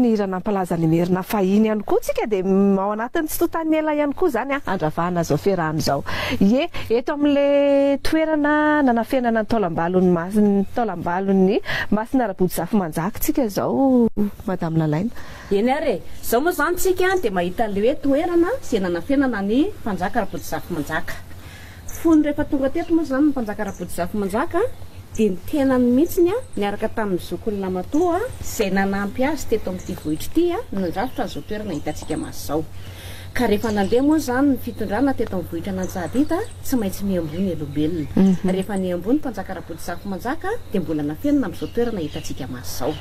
mihirana ampalaza ny merina fahiny ihany koa tsika dia ao anatin'ny tsototany ela ihany koa zany andravahana zao fiarahana zao. Ie, eto amin'ilay toerana nanafenana ny taolambalon'ny masina Rabodizafy Manjaka tsika zao Madame Lalaina. Eny ary zao moa zany tsika dia mahita le hoe toerana izay nanafenana ny mpanjaka Rabodizafy Manjaka. Fony rehefa tonga teto moa zany ny mpanjaka Rabodizafy Manjaka dia ny tenany mihitsiny niaraka tamin'ny zokony Lamatoa izay nanampy azy teto amin'ity vohitra ity nandrafitra an'izao toerana hitantsika maso zao. Ka rehefa nandeha moa zany ny fitondrana teto amin'ny vohitra n'Antsahadita tsy maintsy miambony olombelona. Rehefa niambony mpanjaka Rabodizafy Manjaka dia mbola nafenana amin'izao toerana hitantsika maso zao.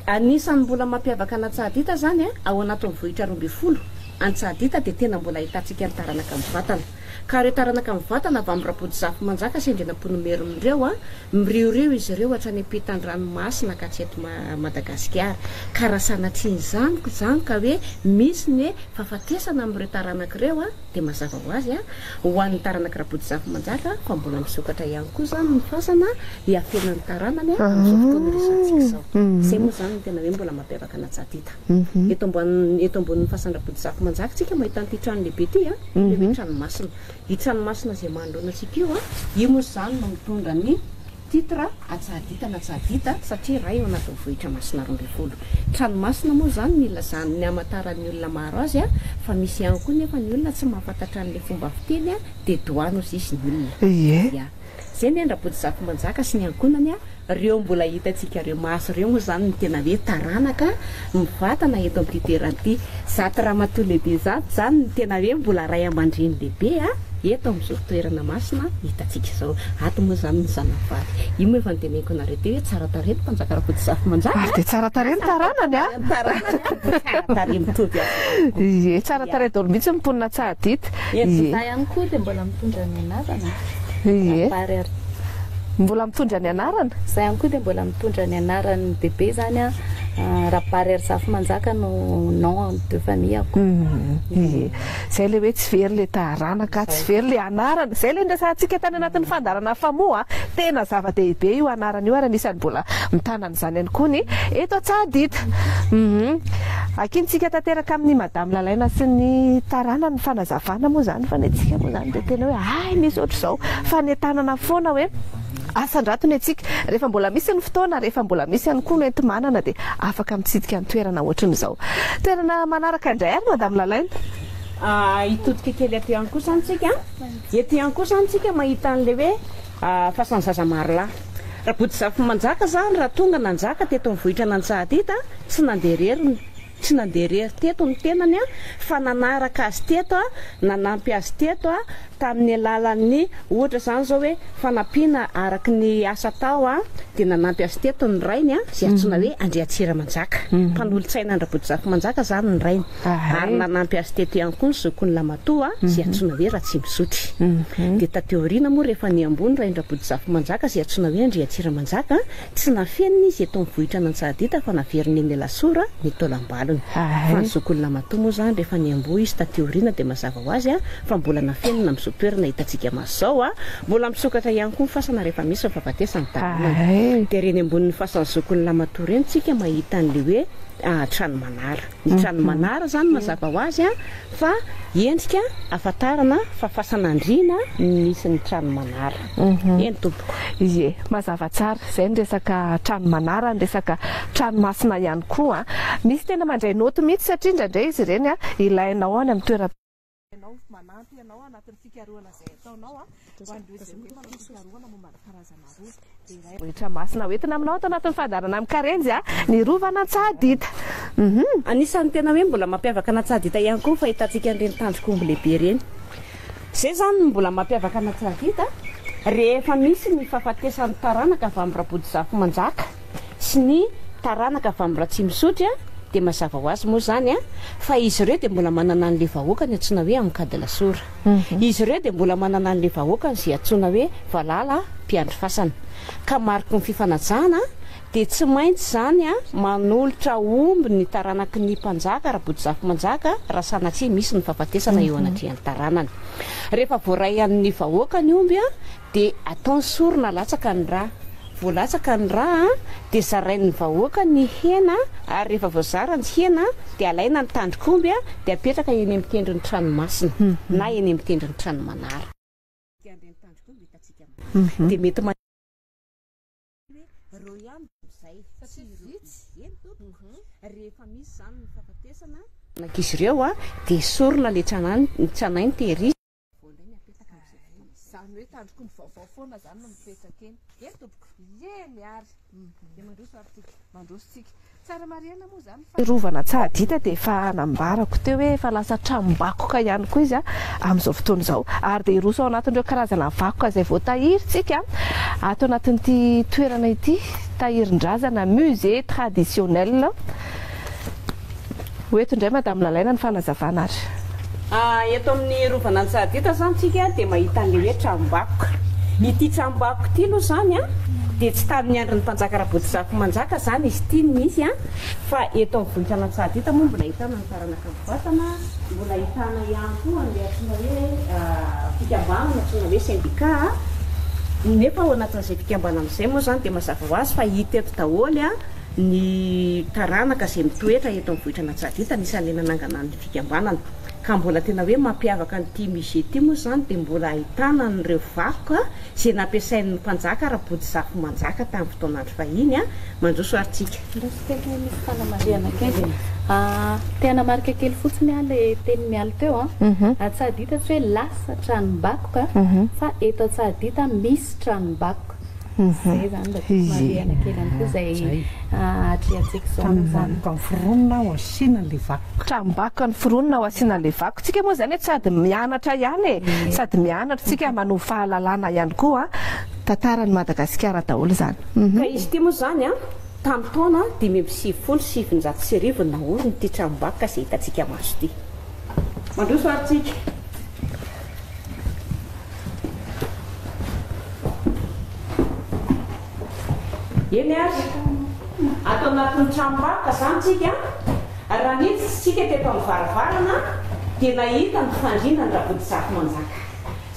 Anisan'ny mbola mampiavaka an'Antsahadita zany ao anatin'ny vohitra 12 Antsahadita dia tena mbola hitantsika ny taranaka mivatana. Ka ireo taranaka mivatana avy amin'ny Rabodizafy Manjaka sendrinam-ponomeron'ireo miriorio izy ireo hatrany ampitan-dranomasina ka tsy eto Madagasikara. Ka raha sanatria izany ka hoe misy ny fahafatesana amin'ireo taranaka ireo dia mazava ho azy ho an'ny taranaka Rabodizafy Manjaka fa mbola misokatra ihany koa zany ny fasana hiafenan'ny taranany amin'izao fotoana resantsika zao. Izay moa zany tena hoe mbola mampiavaka an'Antsahadita. Eto ambonin'ny fasan'ny Rabodizafy Manjaka tsika mahita an'ity trano lehibe ity le tranomasina. Io tranomasina izay manoloana antsika io moa zany no mitondra ny titra Antsahadita n'Antsahadita satria iray ao anatin'ny vohitra masina 12. Tranomasina moa zany ny ilazany ny hamantaran'ny olona maro azy fa misy ihany koa nefa ny olona tsy mahafantatra an'ilay fomba fiteny dia doano izy ny olona. Izay ny Rabodizafy Manjaka sy ny ankonany ireo mbola hitantsika ireo maso ireo moa zany ny tena hoe taranaka mivatana eto amin'ity toerana ity. Zato ramatoa lehibe zany ny tena hoe mbola ray aman-dreny lehibe eto amin'izao toerana masina hitantsika zao. Ato moa zany ny zanavary. Io moa efa niteneniko anareo teo hoe tsara tarehy mpanjaka Rabodizafy Manjaka. Dia tsara tarehy ny taranany tsara tarehy mitovy azy. Ie, tsara tarehy daholo mihitsy mimponina Antsahadita. Za ihany koa dia mbola mitondra ny anarana. Ie. Mbola mitondra ny anarana? Za ihany koa dia mbola mitondra ny anarany bebe zany Rapary Zafy Manjaka no nom de famille-ako. Izay le hoe tsy very le taranaka, tsy very le anarana. Izay le ndrasantsika tany anatin'ny fandarana famoa tena zava-dehibe io anarana io ary anisan'ny mbola mitana an'izany ihany koa ny eto Antsahadita. Akintsika tanteraka amin'ny Madame Lalaina sy ny tarana ny fanazavana moa zany fa ny antsika moa zany dia tena hoe ay misy ohatr' izao fanentanana foana hoe asan-dratony antsika rehefa mbola misy ny fotoana rehefa mbola misy ihany koa ny enti-manana dia afaka mitsidika ny toerana ohatran'izao. Toerana manaraka indray ary Madame Lalaina. Hitodika kely aty ihany koa zany tsika. Eto ihany koa zany tsika mahita an'ilay hoe fasan'ny zaza marolahy. Rabodizafy Manjaka zany raha tonga nanjaka teto amin'ny vohitra n'Antsahadita tsy nandeha rery teto ny tenany fa nanaraka azy teto nanampy azy teto tamin'ny alalan'ny ohatra zany zao hoe fanampiana araky ny asa tao dia nanampy azy teto ny rainy izay antsoina hoe Andriatsiramanjaka. Mpanolontsainan'ny Rabodizafy Manjaka zany ny rainy. Ary nanampy azy teto ihany koa ny zokony Lamatoa izay antsoina hoe Ratsimisotry. Dia tateo aoriana moa rehefa ny ambony rainy Rabodizafy Manjaka izay antsoina hoe Andriatsiramanjaka tsy nafenina izy eto amin'ny vohitra n'Antsahadita fa naveriny eny Lasora ny taolambalona. Fa ny zokony Lamatoa moa zany rehefa ny amboa izy tateo aoriana dia mazava ho azy fa mbola nafenina amin'izao toerana hitantsika maso zao mbola misokatra ihany koa ny fasana rehefa misy ny fahafatesany taranana. Dia reny ambonin'ny fasan'ny zokony Lamatoa reny tsika mahita an'ilay hoe trano manara. Ny trano manara zany mazava ho azy fa endrika afatarana fa fasan'andriana misy ny trano manara. Eny tompoko. Ie, mazava tsara. Izay ny resaka trano manara, ny resaka tranomasina ihany koa. Misy tena mandray noto mihitsy satria indraindray izy ireny ilainao any amin'ny toerana manampy ianao anatin'ny fikarohana izay ataonao ho an'ireo izay hoe manao fikarohana momba ny karazana rova. Vohitra masina hoentina aminao ato anatin'ny fandarana amin'ny Karenjy ny rovana Antsahadita. Anisan'ny tena hoe mbola mampiavaka an'Antsahadita ihany koa fahitantsika an'ireny tandrok'omby lehibe ireny. Izay zany mbola mampiavaka an'Antsahadita rehefa misy ny fahafatesan'ny taranaka avy amin'ny Rabodizafy Manjaka sy ny taranaka avy amin'ny Ratsimisotry dia mazava ho azy moa zany fa izy ireo dia mbola manana an'ilay vahoakany antsoina hoe Amikady Lasora. Izy ireo dia mbola manana an'ilay vahoakany izay antsoina hoe Valala Mpiandry Fasana. Ka mariky ny fifanajana dia tsy maintsy zany manolotra omby ny taranaky ny mpanjaka Rabodizafy Manjaka raha sanatria misy ny fahafatesana eo anatrehan'ny taranany. Rehefa voaray amin'ny vahoakany omby dia ataony sorona latsaka ny rà voalatsaka ny raha dia zarain'ny vahoaka ny hena ary rehefa voazara ny hena dia alaina ny tandrokomby dia apetraka eny amin'ny tendron'ny tranomasina na eny amin'ny tendron'ny tranomanara dia mety reo ihany izay rehefa misy zany ny fahafatesana nakizy ireo dia sorona le tranainy tehiry zany hoe tandroko ny vaovao foana zany no mipetraka eny tompoko miary dia mandrositsika tsara mariana moa zany rovana Tsahadita dia efa nambarako teo hoe efa lasa tranom-bakoka ihany koa izy amin'izao fotoana izao ary dia iroso ao anatin'ireo karazana vakoka izay voatahirintsika ato anatin'ity toerana ity tahirin-drazana musée traditionnel hoeto indray madame Lalaina ny fanazavana ary eto amin'ny rovana ny Tsahadita zany tsika dia mahita an'ilay hoe tranom-bakoka ity tranom-bakoka ity aloha zany dia tsy tamin'ny andron'ny mpanjaka Rabotsizafy-Manjaka zany izy ity ny misy fa eto amin'ny vohitra ny Tsahadita moa mbola ahitana ny taranaka mivatana mbola ahitana ihany koa an'ilay antsoina hoe fikambanana antsoina hoe syndicat nefa ao anatin'izay fikambanana izay moa zany dia mazava ho azy fa hita eto daholo ny taranaka izay mitoetra eto amin'ny vohitra ny Tsahadita nisan'ilay nanangana ny fikambanana ka mbola tena hoe mampiavaka nyity musée ity moa zany dia mbola ahitana n'ireo vakoka izay nampiasain'ny mpanjaka Rabotsizafy-Manjaka tamin'ny fotoanandro fahiny mandroso aritsika misy fanamariana kely tena marika kely fotsiny ilay teny mialo teo Tsahadita tsy hoe lasa tranom-bakoka fa eto Tsahadita misy tranom-bakoka zay zany da mariana kely ihany koa zay atrehantsika zao zany foronina ho asiana le vakoka tranom-bakoka ny foronina ho asiana le vakoka tsika moa zany sady mianatra ihany sady mianatra tsika manohy fahalalana ihany koa tantarany Madagasikara daholo zany ka izy ity moa zany tamin'ny taona 570 naorina ity tranom-bakoka izay hitantsika maso ity mandroso aritsika eny ary ato anatin'ny tranom-bakoka zany tsika raha nitsy tsika teto amin'ny varavarana dia nahita ny fandrianany Rabotsizafy-Manjaka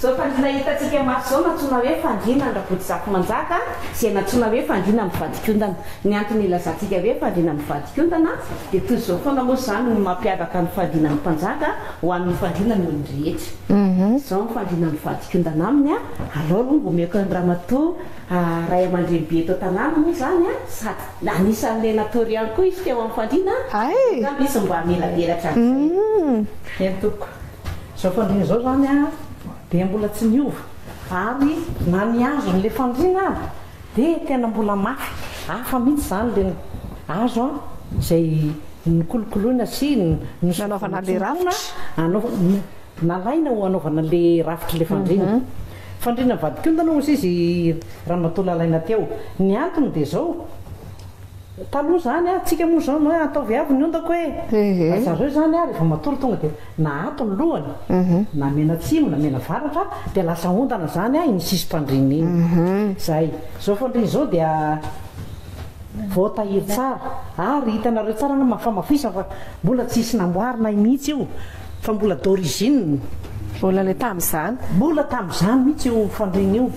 zao fandriana hitantsika maso zao natsoina hoe fandrianany Rabotsizafy-Manjaka izay natsoina hoe fandriana mivadikondana ny antony ilazantsika hoe fandriana mivadikondana dia toy izao foana moa zany ny mampiavaka ny fandrianany mpanjaka ho an'ny fandrianany olon rehetra zao ny fandrianany mivadikondana aminy alao aloha mbomeko ny ramatoa ray aman-dreny eto tanàna moa zany sady anisan'ilay natory ihany koa izy teo amin'ny fandriana misy mba melamelatra eny toko zao fandriana zao zany dia mbola tsy niova ary na niazo n'le fandriana dia tena mbola mafy hafa mihitsy zany le azo izay nikolokoloina sy nanaovana le rafitra nalaina ho anaovana le rafitra le fandriana fandriana vadikondana ozy izy ramatoa lalaina teo ny antony dia zao taloha zany tsika moa zao no ataovy avy ny ondako hoe zareo zany rehefa matory tonga dia na ato ny lohany na mena tsimo na mena varatra dia lasa ondana zany iny sisy mpandrina iny zay zao fandrina zao dia voatahiry tsara ary hitanareo tsara na mafamafisa fa mbola tsisy namboarina mihitsy io fa mbola d'origine mbola le tamin'izany mihitsy io fandrina io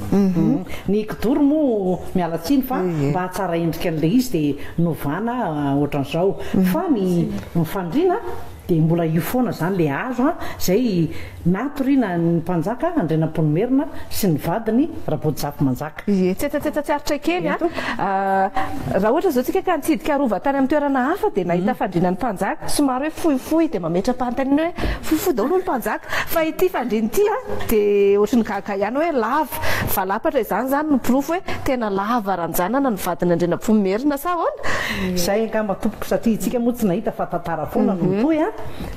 ny kidoro moa mialatsiny fa mba hatsara endrika an'ilay izy dia novana ohatran'izao fa ny fandrina dia mbola io foana zany le azo izay natoriana ny mpanjaka Andrianampoinimerina sy ny vadiny Rabotsizafy-Manjaka tsetsatsatsaritra kely raha ohatra zao tsika ka nitsidika rova tany amin'ny toerana hafa dia nahita fandrinan'ny mpanjaka somary hoe fohifohy dia mametra-pantany hoe fohifohy daholo ny mpanjaka fa ity fandrina ity dia ohatry ny gaga ihany hoe lava valapatra izany zany no pirofo hoe tena lava ranjanana ny vadiny Andrianampoinimerina sa ahoana izay angamba tompoko satria tsika moa tsy nahita fa tantara foana no mitohy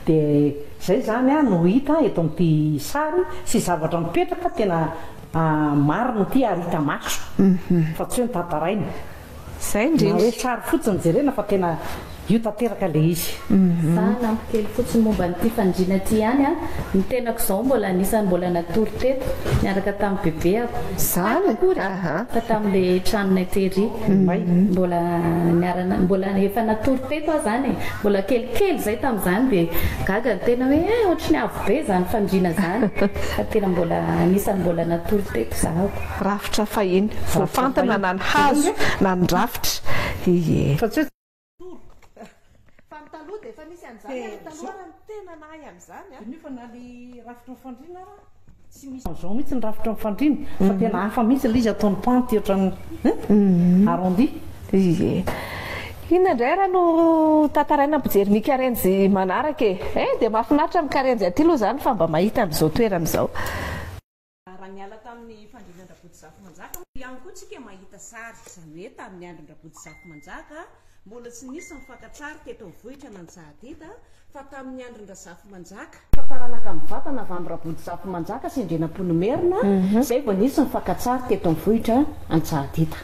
dia zay zany no hita eto amin'ity sary sy zavatra mipetraka tena marina ity ary hita maso fa tsy hoe ny tantaraina zay indrindra hoe sary fotsiny jerena fa tena io tanteraka le izy za nampikely fotsiny momba nyity fandriana ty ihany a ny tenako zao mbola anisan'ny mbola natory teto miaraka tamin'ny bebe ako zany fa tamin'le tranonay tery mbola efa natory teto a zany mbola kelikely zay tamin'izany de gaga ny tena hoe ohatrany avo be zany fandriana zany fa tena mbola anisan'ny mbola natory teto zahako rafitra fahiny voafantana na ny hazo na ny rafitra fa tsy taloha dia efa misy an'izany taloha ny tena nahay amin'izany nefa na le rafitra mifandrina raha tsy misy zao mihitsy ny rafitra mifandrina fa tena hafa mihitsy le izy ataony panty ohatrany arrondi inona indray raha no tantaraina mpijery mikarenjy manaraka dia mahafinaritra mikarenjy aty aloha zany fa mba mahita amin'izao toerana izao raha niala tamin'ny fandrinan-drabotsafy manjaka ihany koa tsika mahita sary izany hoe tamin'ny andron-drabotsafy manjaka mbola tsy nisy mifankatsary teto mivohitra na ntsahadita fa tamin'ny andron-drazafy manjaka fataranaka mivatana avy amin'ny rabotsafy manjaka sy indrenam-ponomerina zay vao nisy mifankatsary teto mivohitra antsahadita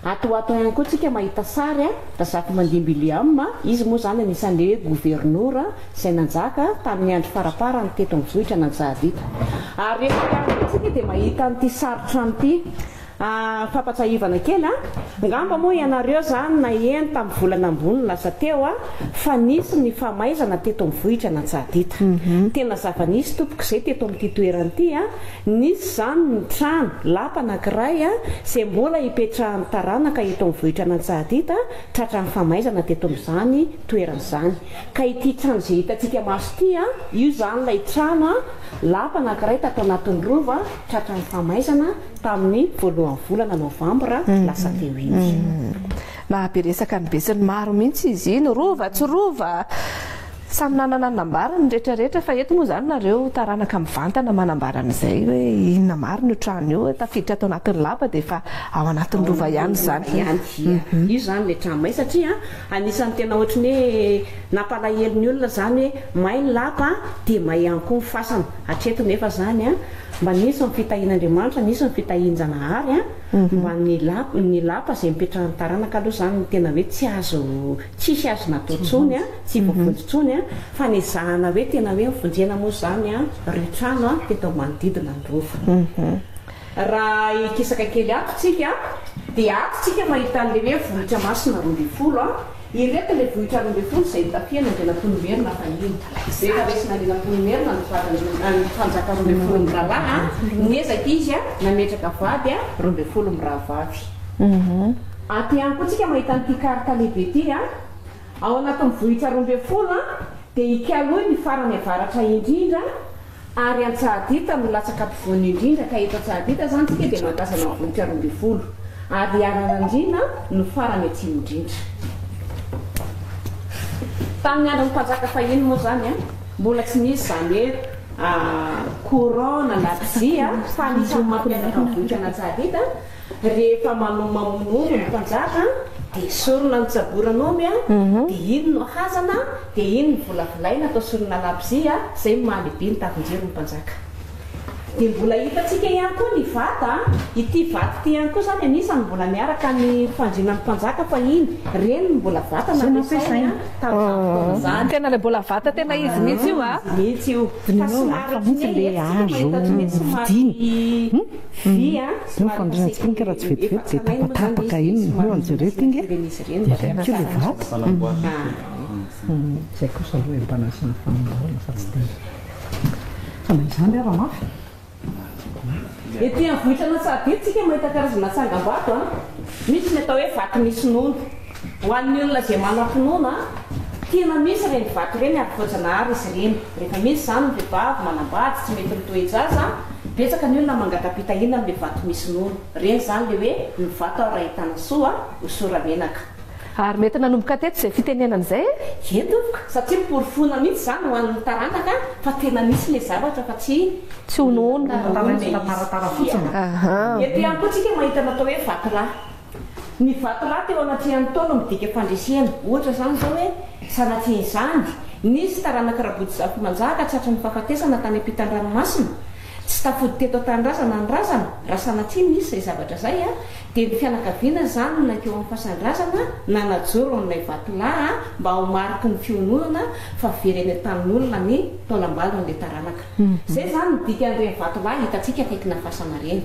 atoato ihany koa tsika mahita sary razafy mandimbiliama izy moa zany anisan'le hoe gouvernoura izay nanjaka tamin'ny andro faraparany teto mivohitra na ntsahadita ary efa tsika dia mahita n'ity sary trano ity fampatsahivana kely ngamba moa ianareo zany na eny tamin'ny volana ambony lasa teo fa nisy ny famaizana teto mivohitra na ntsahadita tena zava-nisy tompoko izay teto amin'ity toeranyity nisy zany ny trano lapa anankiray izay mbola hipetrahan'ny taranaka eto mivohitra na ntsahadita tratra ny famaizana teto amin'izany toeran'izany ka ity trano izay hitantsika maso ity io zany ilay trano lapa anankiray tato anatin'ny rova tratra ny famaizana tamin'ny voalohan'ny volana novambra lasa teo iny nahaberesaka ny besiny maro mihitsy izy iny rova tsy rova samy nanana nambara ny rehetrarehetra fa eto moa zany nareo taranaka mivantana manambara an'izay hoe inona maro ny trano io tafiditra ato anatin'ny lapa dia fa ao anatin'ny rova ihany zany io zany le trano may satria anisan'ny tena ohatrany hoe nampalahelo ny olona zany hoe may ny lapa dia may ihany koa mifasana hatreto nefa zany mba nisy ny fitahian'andriamanitra nisy ny fitahian-janahary mba ny lapa izay mipetrahan'ny taranaka aloha zany tena hoe tsisy azo nataontsony tsy voavonjitsony fa nizahana hoe tena hoe mivonjena moa zany reo trano teto manodidina ny rova raha ikisaka kely atotsika dia atotsika mahita n'le hoe vohitra masina 20 ireto le vohitra 20 izay tafiana andrenam-ponomerina fa iny rehefa resina andrenam-ponomerina ny fanjaka 20 miraharaha nezaka izy nametraka vady 20 mirahavavy aty ihany koa tsika mahita n'ity karta lehibe ity ao anatin'ny vohitra 20 dia ikaloha ny farany avaratra indrindra ary antsahadita no latsaka ampivoany indrindra ka eto antsahadita zany tsika dia mankasana vohitra 20 ary aranandrina no farany atsimo indrindra tamin'ny andro mpanjaka fahiny moa zany mbola tsy nisy zany hoe courant na lapsia fa nisy mampiavaka vohitra na tsahadita rehefa mamonomono ny mpanjaka dia sorona ny tsaboranome dia iny no hazana dia iny ny volavolaina atao sorona lapsia izay mahalehibe ny tavinjery ny mpanjaka dia mbola hitatsika ihany koa ny vata ity vata ity ihany koa zany anisany mbola miaraka ny fandrinan'ny mpanjaka fa iny reny mbola vata nampiasaina zany tena le mbola vata tena izy mihitsy io mihitsy io mihitsy le hazo vidiny fandrinantsika raha tsy vetivety dia tapatapaka iny no anjeretinge dia keo le vata zay kosa aloha empanasina fanolona fa tsy dia fa na izany raha mafy ety amin'ny vohitra na tsahadita tsika mahita karazana tsangam-bato misy ny atao hoe vato misy nono ho an'ny olona izay manam-pinoana tena misy reny vato ireny ary voajanahary izy ireny rehefa misy zany ny vehivavy manambady tsy mety mitoejaza betsaka ny olona mangatapitahina amin'le vato misy nono reny zany le hoe ny vato ao rahitana soa hosora menaka ary mety nanomboka teto izay fitenenana izay etoka satria miporifoana mihitsy zany ho an'ny taranaka fa tena misy le zavatra fa tsy honono taratara fotsiny eto ihany koa tsika mahita natao hoe vatolahy ny vatolahy teo anatrihan'ny taona midika fandresena ohatra zany zao hoe sanatriny zany nisy taranaka rabotsafy manjaka tsy hatra ny fahafatesana tany am-pitan-dranomasina tsy tafody teto an-tanydrazana ny razana rasana tiny misy zay zavatra zay a dia ny fianakaviana zany nakeo amin'ny fasan-drazana nanajoro amin'ilay vatolahy mba ho mariky ny fiononana fa very any an-tanin'olona ny taolam-balon'ilay taranaka zay zany midika an'ireny vatolahy hitantsika akaikina fasana reny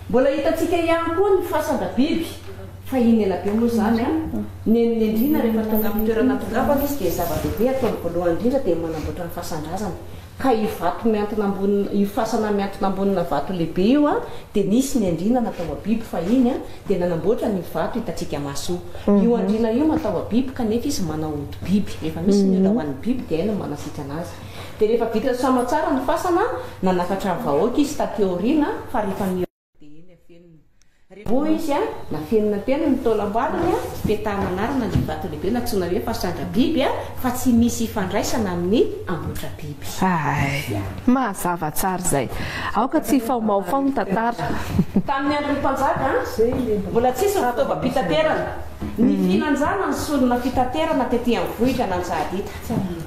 mbola hitantsika ihany koa ny fasada-biby fa iny ela be moa zany a nenindrina rehefa tonga amin'ny toerana tongavana izy dia zava-dehibe ataony voalohany indrindra dia manamboatra ny fasan-drazana ka ivato miantona ambonina ifasana miantona ambonina vato lehibe io a dia nisy ny andrina natao abiby fa iny a dia nanamboatra ny vato hitantsika masoa io andrina io matao abiby kanefa izy manao ody biby rehefa misy ny ela ho an'ny biby dia haina manasitra anazy dia rehefa vita samatsara ny fasana nanafatra ny vahoaka izy tateoriana fa rehefa rehefa izy a nafenina tena ny taolam-balony a petahana anarana ny vato lehibe natsona hoe fasandra-biby a fa tsy misy ifandraisana amin'ny ambotra-biby mazava tsara zay aoka tsy faomaofao ny tantara tamin'ny andron'ny mpanjaka mbola tsisy ny fitaovam-pitaterana ny filanjana ny solona fitaterana tetỳ amin'ny vohitra nanjahadita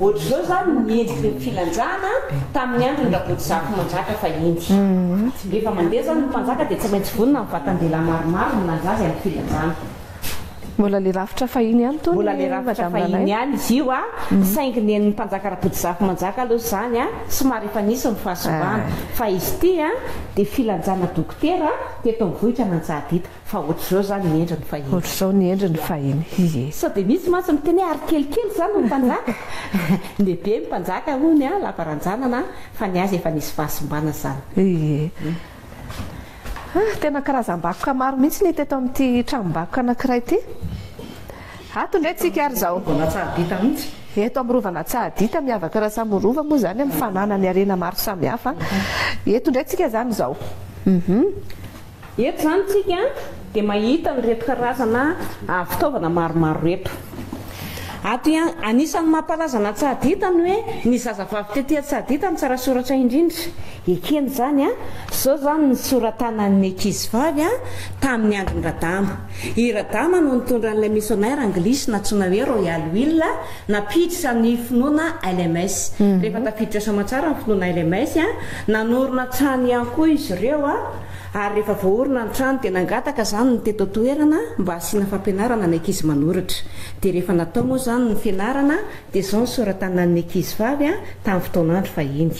ohatr'izao zany miendriky ny filanjana tamin'ny androny Rabotsizafy Manjaka fa indy rehefa mandeha zany ny mpanjaka dia tsy maintsy vonona ny vatan-dehilahy maromaro no nanjazy amin'ny filanjana mbola le rafitra fahiny ihany tony mbola le rafitra fahiny ihany izy io a saingy ny mpanjaka Rabotsizafy Manjaka aloha zany a somary efa nisy ny fahasovana fa izy ity a dia filanjana dokotera teto amin'ny vohitra nanjahadita fa ohatr'izao zany ny endriny fahiny ohatr'izao ny endriny fahiny sao dia misy mantsy miteny ary kelikely zany ny mpanjaka lehibe ny mpanjaka hony a lavaranjanana fa ny azy efa nisy fahasombana zany tena karazam-bakoka maro mihitsy ny teto amin'ity tranom-bakoka anankiray ity ato indray tsika ary zao Tsahadita mihitsy eto amin'ny rovana Tsahadita miavaka raha samy rova moa zany amin'ny fananany arena maro samihafa eto indray tsika zany zao eto zany tsika dia mahita nyreto karazana fitaovana maromaro reto ato anisan'ny mampalazana Tsahadita ny hoe ny zazavavy tetỳ Tsahadita ny tsara soratra indrindra ekeny zany a zao zany ny soratanan'ny ankizivavy a tamin'ny andron'ny Radama i Radama no nitondra an'ilay missionnaire anglisy natsoina hoe Royal Will napiditra ny finoana LMS rehefa tafiditra samatsara ny finoana LMS a nanorona trano ihany koa izy ireo a ary rehefa voaorina ny trano dia nangataka zany ny teto toerana mba asiana fampianarana ny ankizy manoratra dia rehefa natao moa zany ny fianarana dia zao ny soratanan'ny ankizivavy a tamin'ny fotoanandro fahiny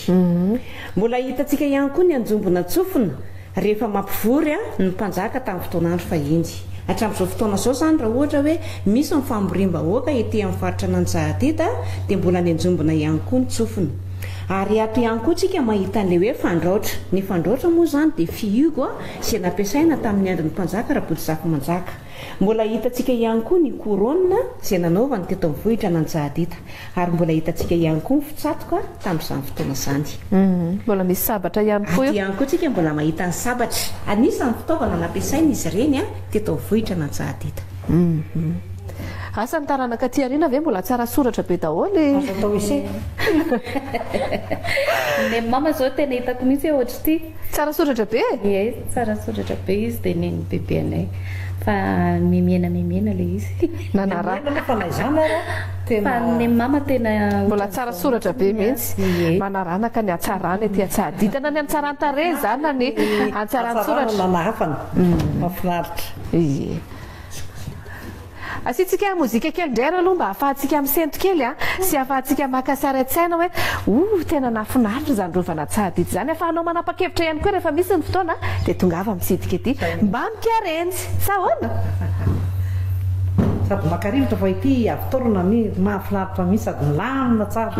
mbola hitantsika ihany koa ny anjombona tsofina rehefa mampivory a ny mpanjaka tamin'ny fotoanandro fahiny hatramin'izao fotoana zao zany raha ohatra hoe misy ny famborim-bahoaka etỳ amin'ny faritra Nanjahadita dia mbola ny anjombona ihany koa ny tsofina ary ato ihany koa tsika mahita an'ilay hoe fandraotra ny fandraotra moa zany dia fihugo izay nampiasaina tamin'ny andron'ny mpanjaka Rabotsizafy Manjaka mbola hitantsika ihany koa ny couronne izay nanaovany teto amin'ny vohitra Nanjahadita ary mbola hitantsika ihany koa ny fitsatoka tamin'izany fotoana zany mbola misy sabatra ihany koa ihany koa tsika mbola mahita ny sabatra anisan'ny fitaovana nampiasaina izy ireny a teto amin'ny vohitra Nanjahadita asa ny taranaka ty ariana ve mbola tsara soratra be daholo atao isay ny mama zao tena hitako mihitsy ohatra ity tsara soratra be tsara soratra be izy dia neny bebe anay fa mimena le izy fa ny mama tena mbola tsara soratra be mihitsy manaranaka ny atsarana ety Tsahadita na ny antsaran-tare zany na ny antsaran soratra mafinaritra asitsika mozika kely ndrara aloha mba ahafahantsika misento kely sy ahafahantsika makasaratsaina hoe tena nafinaritra zany rovana Tsahadita zany afahanao manapa-kevitra ihany koa rehefa misy ny fotoana dia tonga avy misidika ety mba mikarenjy sahoana sady makarivotra fa ity avitorona mahafinaritra mihitsy sady milamina tsara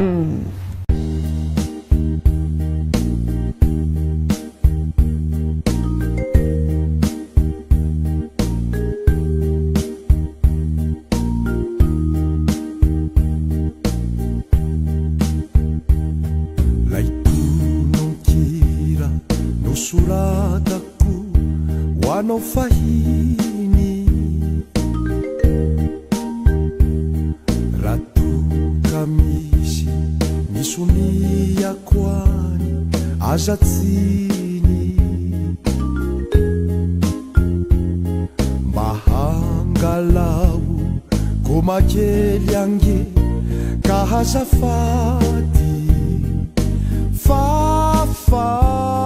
soratako ho anao fahiny raha toka misy misoniako any azatsiny mba hangalao komakely ange ka hazafady fafa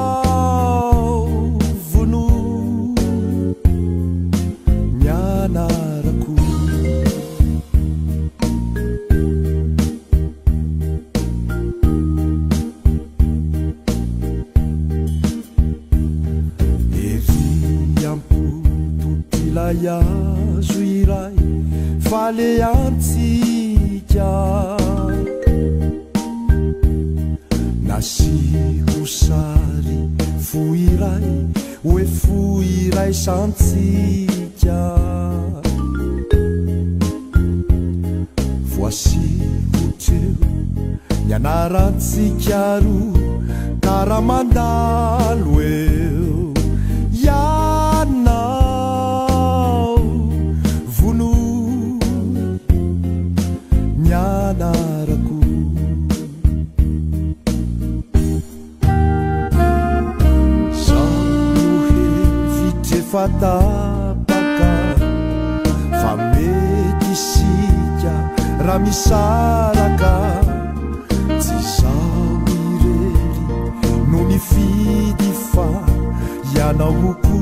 azo iray faleantsika nasiho sary fo iray hoe fo iray santsika voasiho treo ny anarantsika ro kara mandalo eo ianao vono ny anarako fatapaka fa mety isika raha misaraka tsy zaho irery no ny fidy fa ianahoko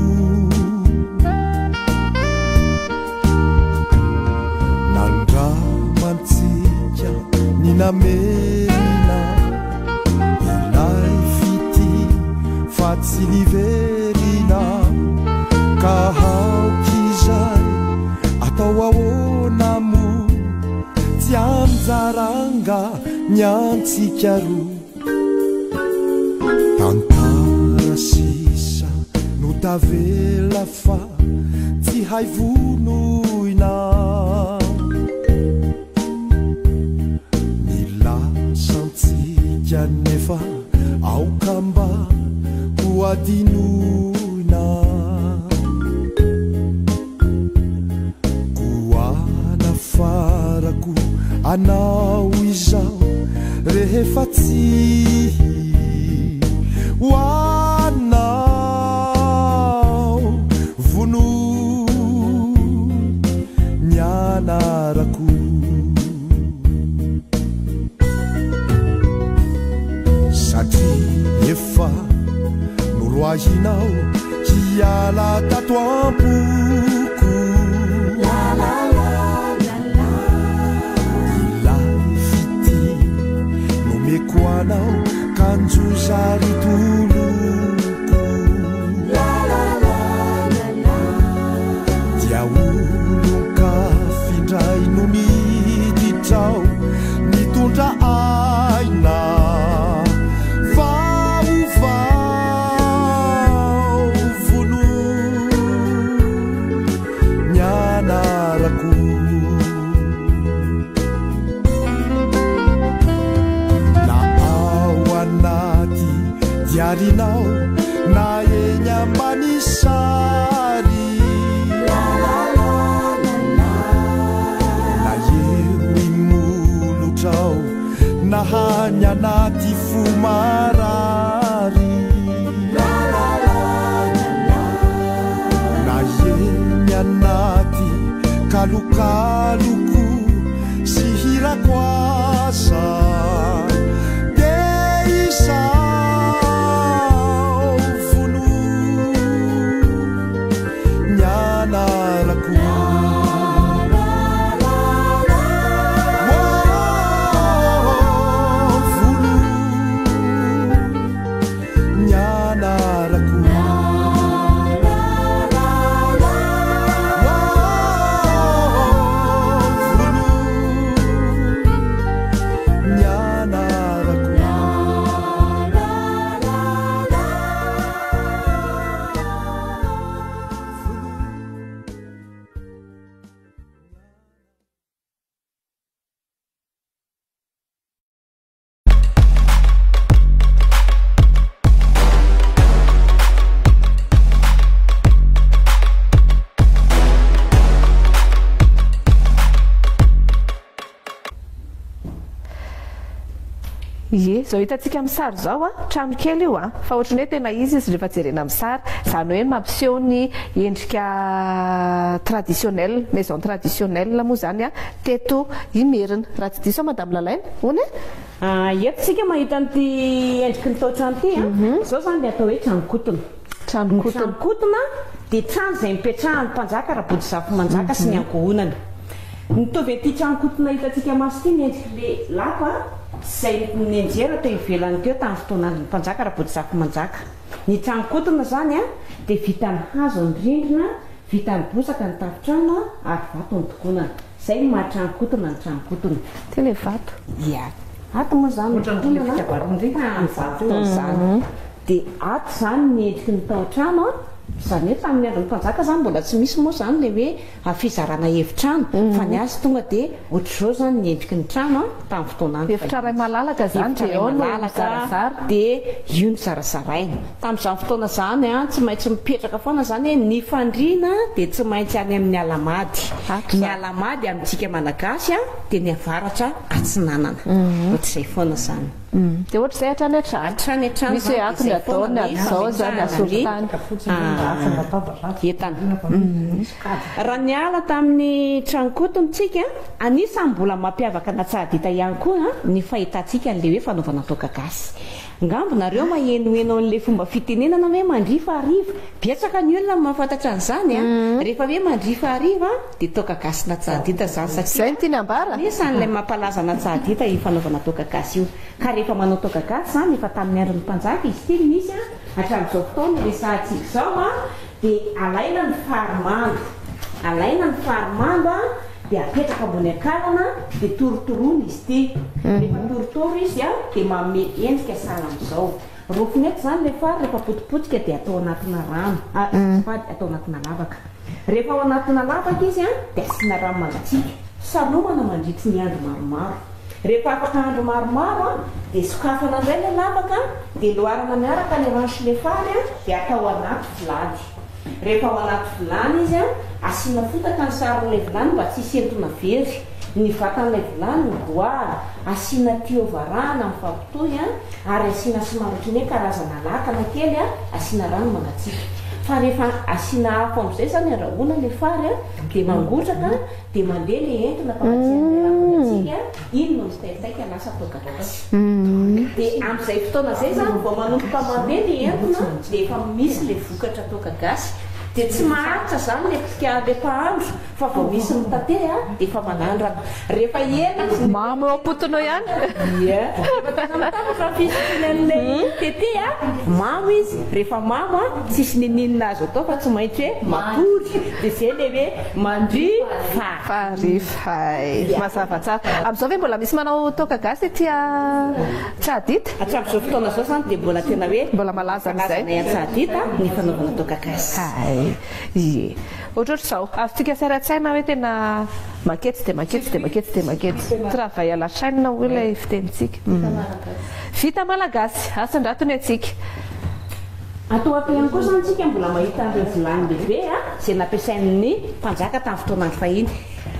nandramantsika ny namerina ilay fity fa tsy niverina kahaokizay atao ahoana mo tsy anjaranga ny antsika ro tantara sisa no tavela fa tsy hay vonoina ny lasantsika nefa aokamba ho adinoina farako anao izao rehefa tsy hoanao vono ny anarako satria efa noroahinao hiala tato ampoko koanao kanjozary toloko dia olonka findray no miditrao mitondra aina vaovao vono ny anarako diarinao na eny ambany sary na eo imolotrao na hany anaty fomarary na eny anaty kalokaloko sy hirakoasa de isa Ye, zao hitantsika amin'ny sary zao a, trano kely io a, fa ohatrany hoe tena izy rehefa jerena amin'ny sary, zany hoe mampiseho ny endrika traditionnel, maison traditionnelle moa zany a, teto Imerina. Raha tsy diso madame Lalaine, hono e? Eto tsika mahita an'ity endriky ny tao-trano ity a, zao zany le atao hoe tranokotona. Tranokotona dia trano izay mipetrahan'ny mpanjaka Rabodizafy-Manjaka sy ny ankohonany. Nitovy an'ity tranokotona hitantsika maso ity ny endrik'le lapa izay nenjera teo ivelany teo tamin'ny fotoanan'ny mpanjaka Rabodizafy-Manjaka. Ny tranokotona zany a dia vita amin'ny hazo ny rindrina vita ny bosaka ny tafitrano ary vato ny tokoana zay mahatranonkotona ny tranokotona ty le vato ia ato moa zany zany dia ato zany ny endriky ny tao-trano zany hoe tamin'ny andron'ny mpanjaka zany mbola tsy misy moa zany le hoe fizarana efitrano fa ny azy tonga dia ohatr'izao zany ny endriky ny trano tamin'ny fotoana efitra ray malalaka zany dia eo no zarazara dia io ny zarazaraina tamin'izany fotoana zany tsy maintsy mipetraka foana zany hoe ny fandriana dia tsy maintsy any amin'ny alamady ny alamady amintsika malagasy dia ny avaratra atsinanana ohatr'izay foana zany dia ohatr'izay hatrany hatrany misy hoe akony ataony azao zany asorotany entana raha ny ala tamin'ny tranokotonytsika anisany mbola mampiavaka natsahadita ihany koa ny fahitantsika n'le hoe fanaovana toaka gasy ngambonareo mahenoeno n'le fomba fitenenana hoe mandrifa hariva betsaka ny olona mahafantatra an'izany rehefa hoe mandrifa hariva dia toaka gasy natsahadita zany satria ny tiany ambara isan'ilay mampalaza natsahadita io fanaovana toaka gasy io ka rehefa manao toaka gasy zany efa tamin'ny andron'ny mpanjaka izy ty misy hatramin'izao fotoana resahantsika izao dia alaina ny farimando dia apetraka ambony akalana dia torotoroana izy ty rehefa torotoro izy dia manome endrika sahala amin'izao rofiny eto zany le fary rehefa potipotika dia atao anatina rano atao anatina lavaka rehefa ao anatina lavaka izy dia asiana rano mangatsiaka salomana mandritsy ny andro maromaro rehefa afaka andro maromaro dia sokafana indray le lavaka dia loarana miaraka le rano sy le fary dia atao anaty vilany rehefa ao anaty vilany izy asiana fotaka ny saron'ilay vilany mba tsy hisentona very ny vatan'ilay vilany ny boary asiana tiovarana mifampitohy ary asiana somarotry hoe karazana lakana kely asiana rano mangatsiaka fa rehefa asiana afo amin'izay zany andrahoana le fary dia mangotraka dia mandeha le entona fapatsian'ilay rano mangatsiaka iny no mitaitaika lasa toaka gasy dia amin'izay fotoana zay zany vao manomboka mandeha le entona dia efa misy le vokatra toaka gasy dia tsy maharitra zany le le mpahandro fa vao misy mitate dia efa manandrana rehefa ela mamy eo ampotonao ihany rehefa tena mitapatra fisinan'ilay tete mamy izy rehefa mamy tsisy nininina azy atao fa tsy maintsy hoe matory dia zay le hoe mandry farifay mazava tsara amin'izao ve mbola misy manao toaka gasy tia Tsahdita hatramin'izao fotoana zao zany dia mbola tena hoe mbola malaza amin'izay Tsahdita ny fanaovana toaka gasy ie ohatrohatr'izao azotsika saratsaina hoe tena maketsy dia maketsy dia maketsy dia maketsy travail à la chaîne hoe ilay fitenitsika vita malagasy asan-dratony atsika atoaka ihany koa zany tsika mbola mahita an'ireo vilany lehibe izay nampiasain'ny mpanjaka tamin'ny fotoanany fahiny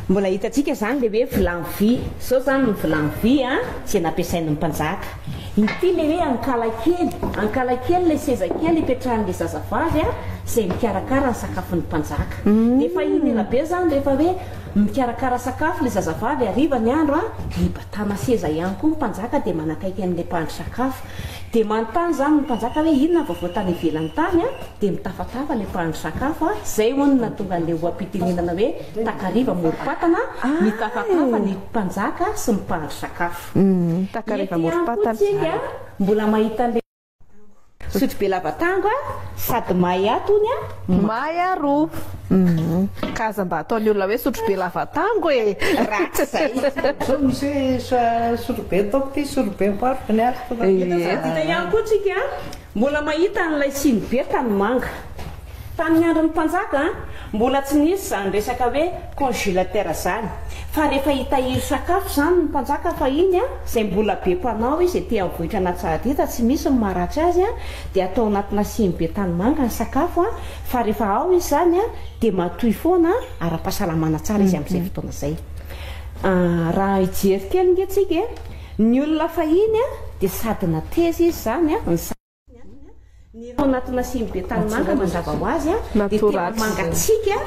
mbola hitantsika zany le hoe vilany vy zao zany ny vilany vy izay nampiasain'ny mpanjaka ity le hoe ankalakely le sezakely ipetrahan'le zazavavy izay mikarakara ny sakafon'ny mpanjaka efa iny elabe zany rehefa hoe mikarakara sakafo le zazavavy ariva ny andro hibatana seza ihany koa mpanjaka dia manakaiky an'le mpandry sakafo dia manontany zany ny mpanjaka hoe inona vaovao tany ivelany tany dia mitafatafa le mpandry sakafo zay honina tonga an'le oam-pitenenana hoe takariva morom-patana mitafatafa ny mpanjaka sy ny mpandry sakafo takariva morom-patana mbola mahita le sotro be lavatango sady may atony may aroa kaza mba ataony olona hoe sotro be lavatango ratsy zao misy hoe sotro be ataoko ty sotro be miparoka ny ita ihany koa tsika mbola mahita n'ilay siny be tany manga tamin'ny andron'ny mpanjaka mbola tsy nisy zany resaka hoe congélateur zany fa rehefa hitahiry sakafo zany ny mpanjaka fa iny izay mbola be mpanao izay te avohitra anaty Tsahdita tsy misy ny maharatsy azy dia atao anatina siny be tany manga ny sakafo fa rehefa ao izy zany dia matoy foana ara-pahasalamana tsara izy amin'izay fotoana izay raha hijery kely ngetsika ny olona fahiny dia sady natezy izy zany ny anatina siny be tany manga mandava ho azy dia tena mangatsika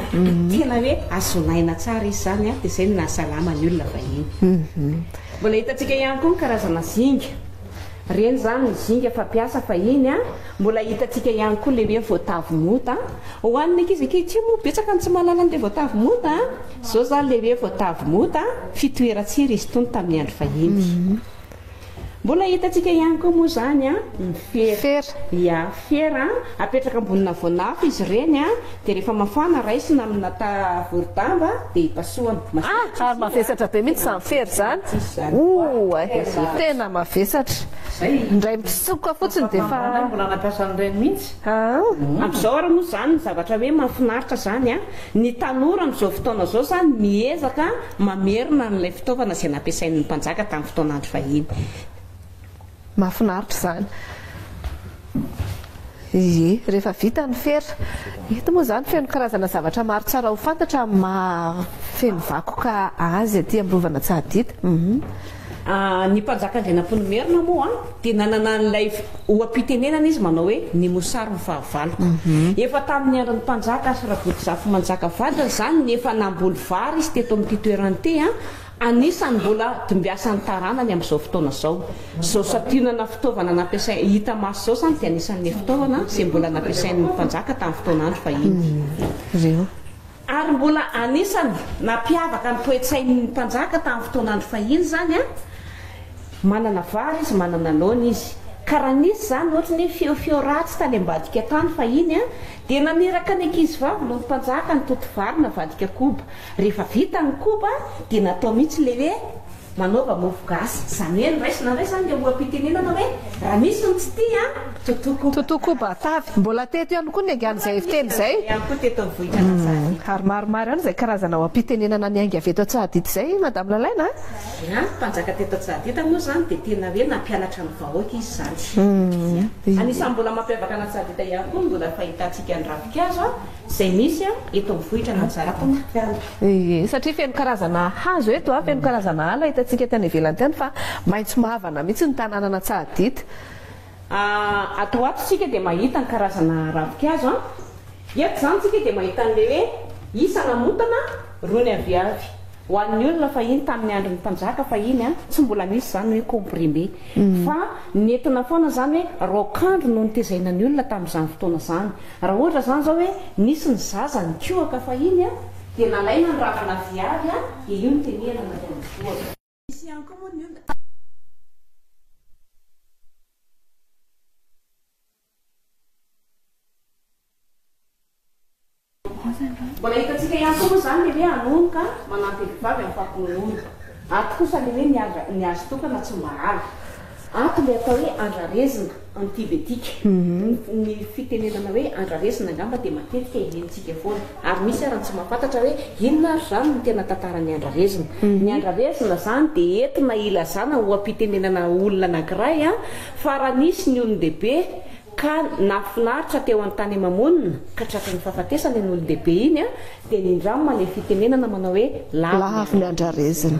tena hoe azonaina tsara izy zany dia izay no nahasalama ny olona vahiny mbola hitantsika ihany koa ny karazana zinga reny zany ny zinga fampiasa fahiny mbola hitantsika ihany koa le hoe voatavo mota hoan'ny ankizy tsy moa betsaka ny tsy mahalala an'le voatavo mota zao zany le hoe voatavo mota fitoeran-tsira izy tony tamin'ny andro fahiny mbola hitantsika ihany koa moa zany a Fera. ia fera apetraka ambonina voanafo izy ireny a dia rehefa mafana raisina amina vorodamba dia hipasohana Ary mavesatra be mihitsy izany fery zany. Tena mavesatra. Indray misoka fotsiny dia fa mbola nampiasa an'ireny mihitsy. amin'izao ara moa zany ny zavatra hoe mahafinaritra zany a ny tanora amin'izao fotoana zao zany miezaka mamerina n'ilay fitaovana izay nampiasain'ny mpanjaka tamin'ny fotoana andro fahiny. mahafinaritra zany. Rehefa vita ny fera, eto moa zany feno karazana zavatra maro tsara ho fantatra feno vakoka azy aty amin'ny rovana Tsahatita. Ny mpanjaka indray namponomerina moa dia nanana n'ilay oam-pitenenana izy manao hoe ny mosary ny fahavaloko. Efa tamin'ny andron'ny mpanjaka Ravodizafy Manjakavadina zany ny efa namboly vary izy teto amin'ity toerana ity anisany mbola tombiasan'ny taranany amin'izao fotoana zao. Zao sationana fitaovana nampiasai hita maso zao zany dia anisan'ilay fitaovana izay mbola nampiasain'ny mpanjaka tamin'ny fotoana andro fahiny. Ary mbola anisany nampiavaka ny toe-tsain'ny mpanjaka tamin'ny fotoana andro fahiny zany manana vary izy, manana laona izy. Karaha nisy zany ohatra ny feo ratsy tany ambadika tany fahiny dia naneraka ny ankizy vavy no mpanjaka ny toto vary navadika koba. Rehefa vita ny koba dia natao mihitsy le hoe manaova mofo gasy. Zany hoe niraisina indray zany dia oam-pitenenana hoe raha misy ny tsy tia Toto koba atavy. Mbola teto ihany koa ny angan'izay fiteny izay. ihany koa teto amin'ny vohitra Ary maromaro ihany izay karazana oam-pitenenana ny ainga avy eto Tsahatita izay, Madame Lalaina. mpanjaka teto Tsahatita moa zany dia tena hoe nampianatra ny vahoaka izy zany. Anisan'ny mbola mampiavaka na Tsahatita ihany koa mbola fahitantsika ny ravikazo izay misy eto amin'ny vohitra na Tsahatita. Satria feno karazana hazo eto, feno karazana ala hitantsika tany ivelany tany fa maitso mavana mihitsy ny tanànana Tsahatita. Ato ato tsika dia mahita ny karazana ravikazo eto zany tsika dia mahita n'le hoe isana motana rony aviavy ho an'ny olona fahiny tamin'ny andron'ny mpanjaka fahiny tsy mbola misy zany hoe comprimé fa nentina foana zany hoe rokandro no nitezaina ny olona tamin'izany fotoana zany. Raha ohatra zany zao hoe nisy ny zaza ny tioaka fahiny dia nalaina ny ravina viavy dia io ny tenenana misy ihany koa moa ny olona mbola hitantsika ihany koa moa zany le hoe anonoka manampy vehivavy amin'ny fampinonoana. Ato kosa le hoe ny azo tokana tsy mahala. Ato le atao hoe andrarezina antibiotika. Ny fitenenana hoe andrarezina angamba dia matetika irentsika foana. Ary misy raha tsy mahafantatra hoe inona ary zany no tena tantaran'ny andrarezina. Ny andrarezina zany dia entina ilazana oam-pitenenana olona anankiray fa raha nisy ny olon-dehibe ka nafinaritra teo an-tany mamonina ka tratrany fahafatesana ny olon-dehibe iny dia nindramina ilay fitenenana manao hoe lavo ny andrarezina.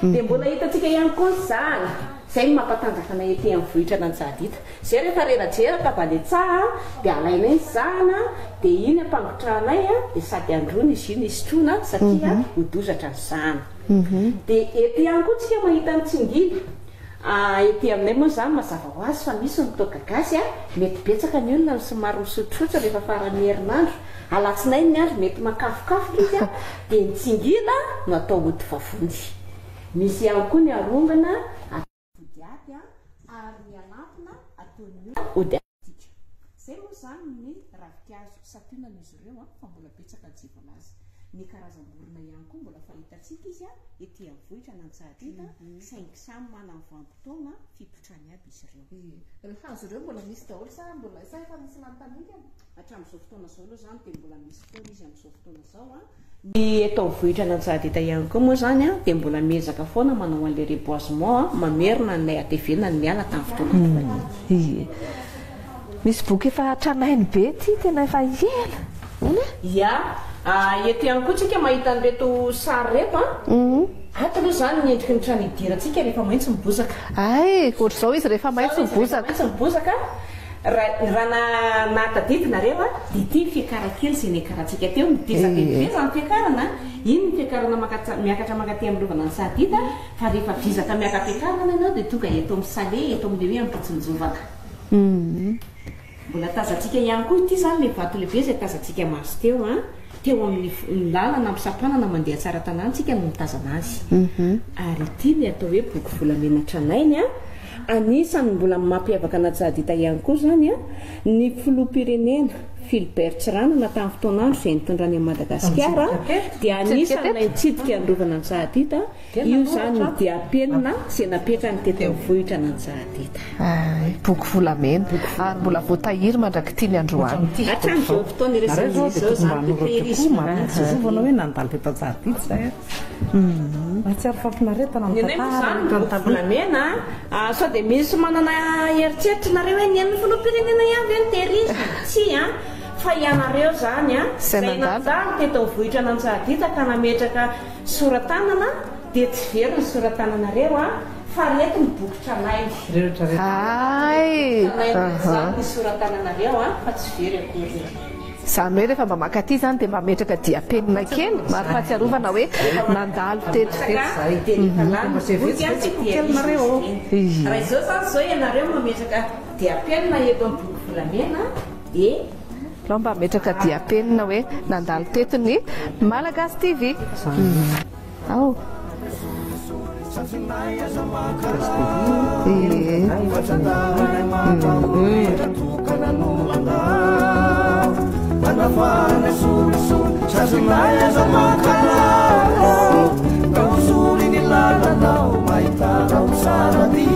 Dia mbola hitantsika ihany koa zany izay no mampatanjaka na ety amin'ny vohitra na Tsahatita. Izay rehefa rerajeraka valetsaha dia alaina iny zana dia iny ampangotrahanay dia sady androny izy iny isotroana satria hodozatra ny zana. Dia ety ihany koa tsika mahita ny tsingina. Ety aminay moa zany mazava ho azy fa misy ny toaka gasy mety betsaka ny olona somary misotrosotra rehefa faran'ny herinandro. Alatsinay ny andro mety makafokafoka izy dia ny tsingina no atao hody vavony. Misy ihany koa ny arongana atody aty ary ny anampina ataony hody atika. Izay moa zany ny ravikazo sationan'izy ireo fa mbola betsaka ny jivona azy. Ny karazam-borona ihany koa mbola fahitantsika izy ety amin'ny vohitra na Tsahatita saingy samy manana vanim-potoana fipotrany aby izy ireo. Rehefa hazo ireo mbola misy daholo sa mbola sa efa misy manontaniana? Hatramin'izao fotoana zao aloha zany dia mbola misy fotoana izy amin'izao fotoana zao ny eto amin'ny vohitra na Tsahatita ihany koa moa zany dia mbola miezaka foana manao an'ilay reboisement mamerina n'ilay hatevenany ny ala tamin'ny fotoana. Misy boky efa tranainy be ty tena efa ela. Ia, eto ihany koa tsika mahita an'ireto sary reto ato aloha zany ny endriky ny trano idirantsika rehefa maitso mibozaka. Ohatr'izao izy rehefa maitso mibozaka. Maitso mibozaka raha natadidinareo dia ity fiakaran-kely izay niakarantsika teo midizaka zany fiakarana. Iny ny fiakarana miakatra makaty amin'ny rovana ny Tsahatita fa rehefa vizaka miaka-fiakarana ianao dia tonga eto amin'ny Salé eto amin'ilay hoe ampitsinjovana. Mbola tazantsika ihany koa ity zany le vato lehibe izay tazantsika maso teo teo amin'ny lalana ampisapanana mandeha tsara tanàna tsika no mitazana azy. Ary ity ny atao hoe boky volamena tranainy anisany mbola mampiavaka an'Antsahadita ihany koa zany a ny filoham-pirenena Philbert Tsiranana tamin'ny fotoanandro izay nitondrany amin'ny Madagasikara dia anisan'ny nitsidika ny rovana Antsahadita. Io zany dia penina izay napetrany teto amin'ny vohitra an'Antsahadita. Boky volamena ary mbola voatahiry mandraky tiany Androany. Hatramin'izao fotoana iresan'izao zany tehirizmvana hoe nandalo teto Antsahadita zay mahatsiaro fafinaretana boky volamena sao dia misy manana eritreritrinareo hoe ny amin'ny filoham-pirenena ihany hoe tehirizina tsy fa ianareo zany zay nandalo teto amin'ny vohitra an'Antsahadita ka nametraka soratanana dia tsy very ny soratananareo fa reto ny boky tranainy ny soratananareo fa tsy very akory. Zany hoe rehefa mba makaty zany dia mba metraka diapenina kely maro fahatsiarovana hoe nandalo teto raha izao zany zao ianareo mametraka diapenina eto amin'ny boky volamena dia lao mba metraka diapenina hoe nandalo teto ny Malagasy TV. Anafana suri sasinaya zamakalao kausuri ni lalanao maitana usaradi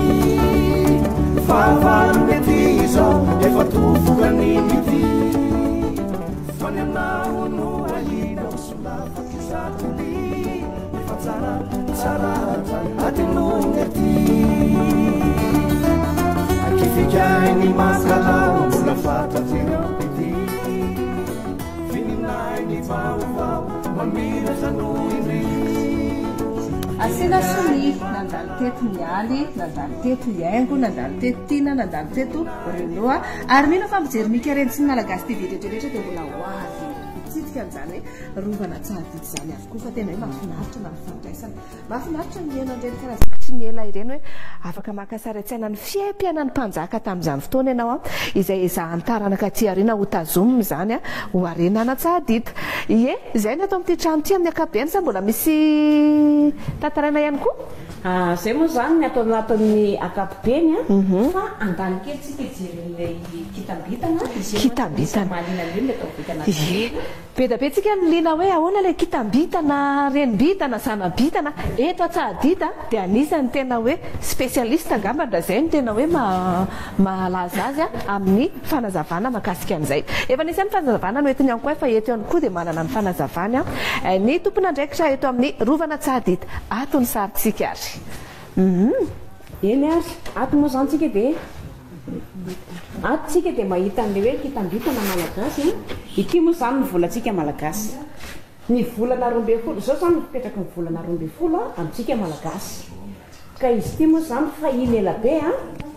favalu netizo efatufuganimiti fanyanao no alina usulafa kisatuli ifatsara tsara atinungeti akifijaini makalao ulafata zirapiti asina soni nandalo teto mialy nandalo teto iaingo nandalo teto tina nandalo teto renoa ary mino fa mijery mikareny sy ny Malagasy TV rehetrarehetra dia mbola hoavy mitsidika an'izany hoe rovana Antsahadita zany avokoa fa tena hoe mahafinaritra na ny fandraisana mahafinaritra ny miaina ireny karazakitry ny ela ireny hoe afaka makasaraitsaina ny fiaim-piaina ny mpanjaka tamin'izany fotoana ianao izay zahantaranaka aty aoriana ho tazomina zany ho arena an'Antsahadita. Ie izay ny atao amin'ity trano ity amin'ny ankapobeny sa mbola misy tantaraina ihany koa? Zay moa zany ny atao anatin'ny ankapobeny fa andany kely tsika ijeren'ilay kitambitana be da be tsika ny lina hoe ahoana ilay kitambitana renibitana zanabitana eto Antsahadita dia anisany tena hoe spesialista angambany raha zay ny tena hoe mahalaza azy amin'ny fanazavana makasika an'izay. Efa nisy ny fanazavana no etiny ihany koa fa eto ihany koa dia manana ny fanazavana ny tompon'andraikitra eto amin'ny rovana Antsahadita ato ny saritsika ary eny ary ato moa zany tsika dia atsika dia mahita an'ilay hoe kitambitana malagasy ity moa zany ny volantsika malagasy ny volana 12 zao zany mipetraka ny volana 12 amintsika malagasy ka izy ity moa zany fahiny ela be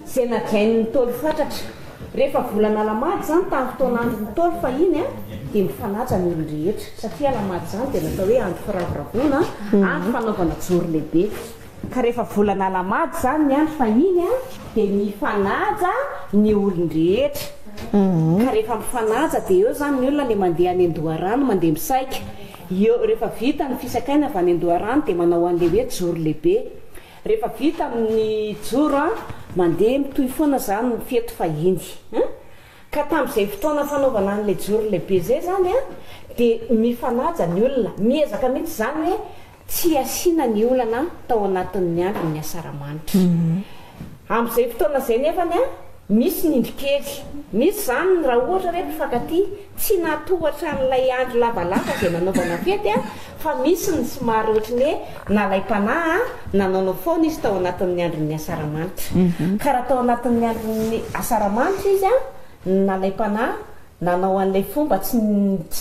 izay najain'ny Ntaolo fatratra rehefa volana Alamaty zany tamin'ny fotoanandro Ntaolo fahiny dia mifanaja ny olon-drehetra satria Alamaty zany dia natao hoe andro firavoravoana andro fanaovana joro lehibe ka rehefa volana Alamaty zany ny andro fahiny dia mifanaja ny olon-drehetra ka rehefa mifanaja dia eo zany ny olona le mandeha any Andoharano mandeha misaika eo rehefa vita ny fisakaina avy any Andoharano dia manao an'ilay hoe joro lehibe rehefa vita amin'ny joro mandeha mitohy foana zany ny fety fahiny ka tamin'izay fotoana fanaovana an'ilay joro lehibe zay zany dia mifanaja ny olona miezaka mihitsy zany hoe tsy asiana ny olana tao anatin'ny andro ny asaramanitra amin'izay fotoana izay nefany misy nindrikely misy zany raha ohatra hoe mpifankaty tsy natohatra n'ilay andro lavalava izay nanaovana fety fa misy ny somary ohatrany hoe nalaim-panahy nanao foana izy tao anatin'ny andron'ny asaramanitra ka raha tao anatin'ny andron'ny asaramanitra izy nalaim-panahy nanao an'ilay fomba tsy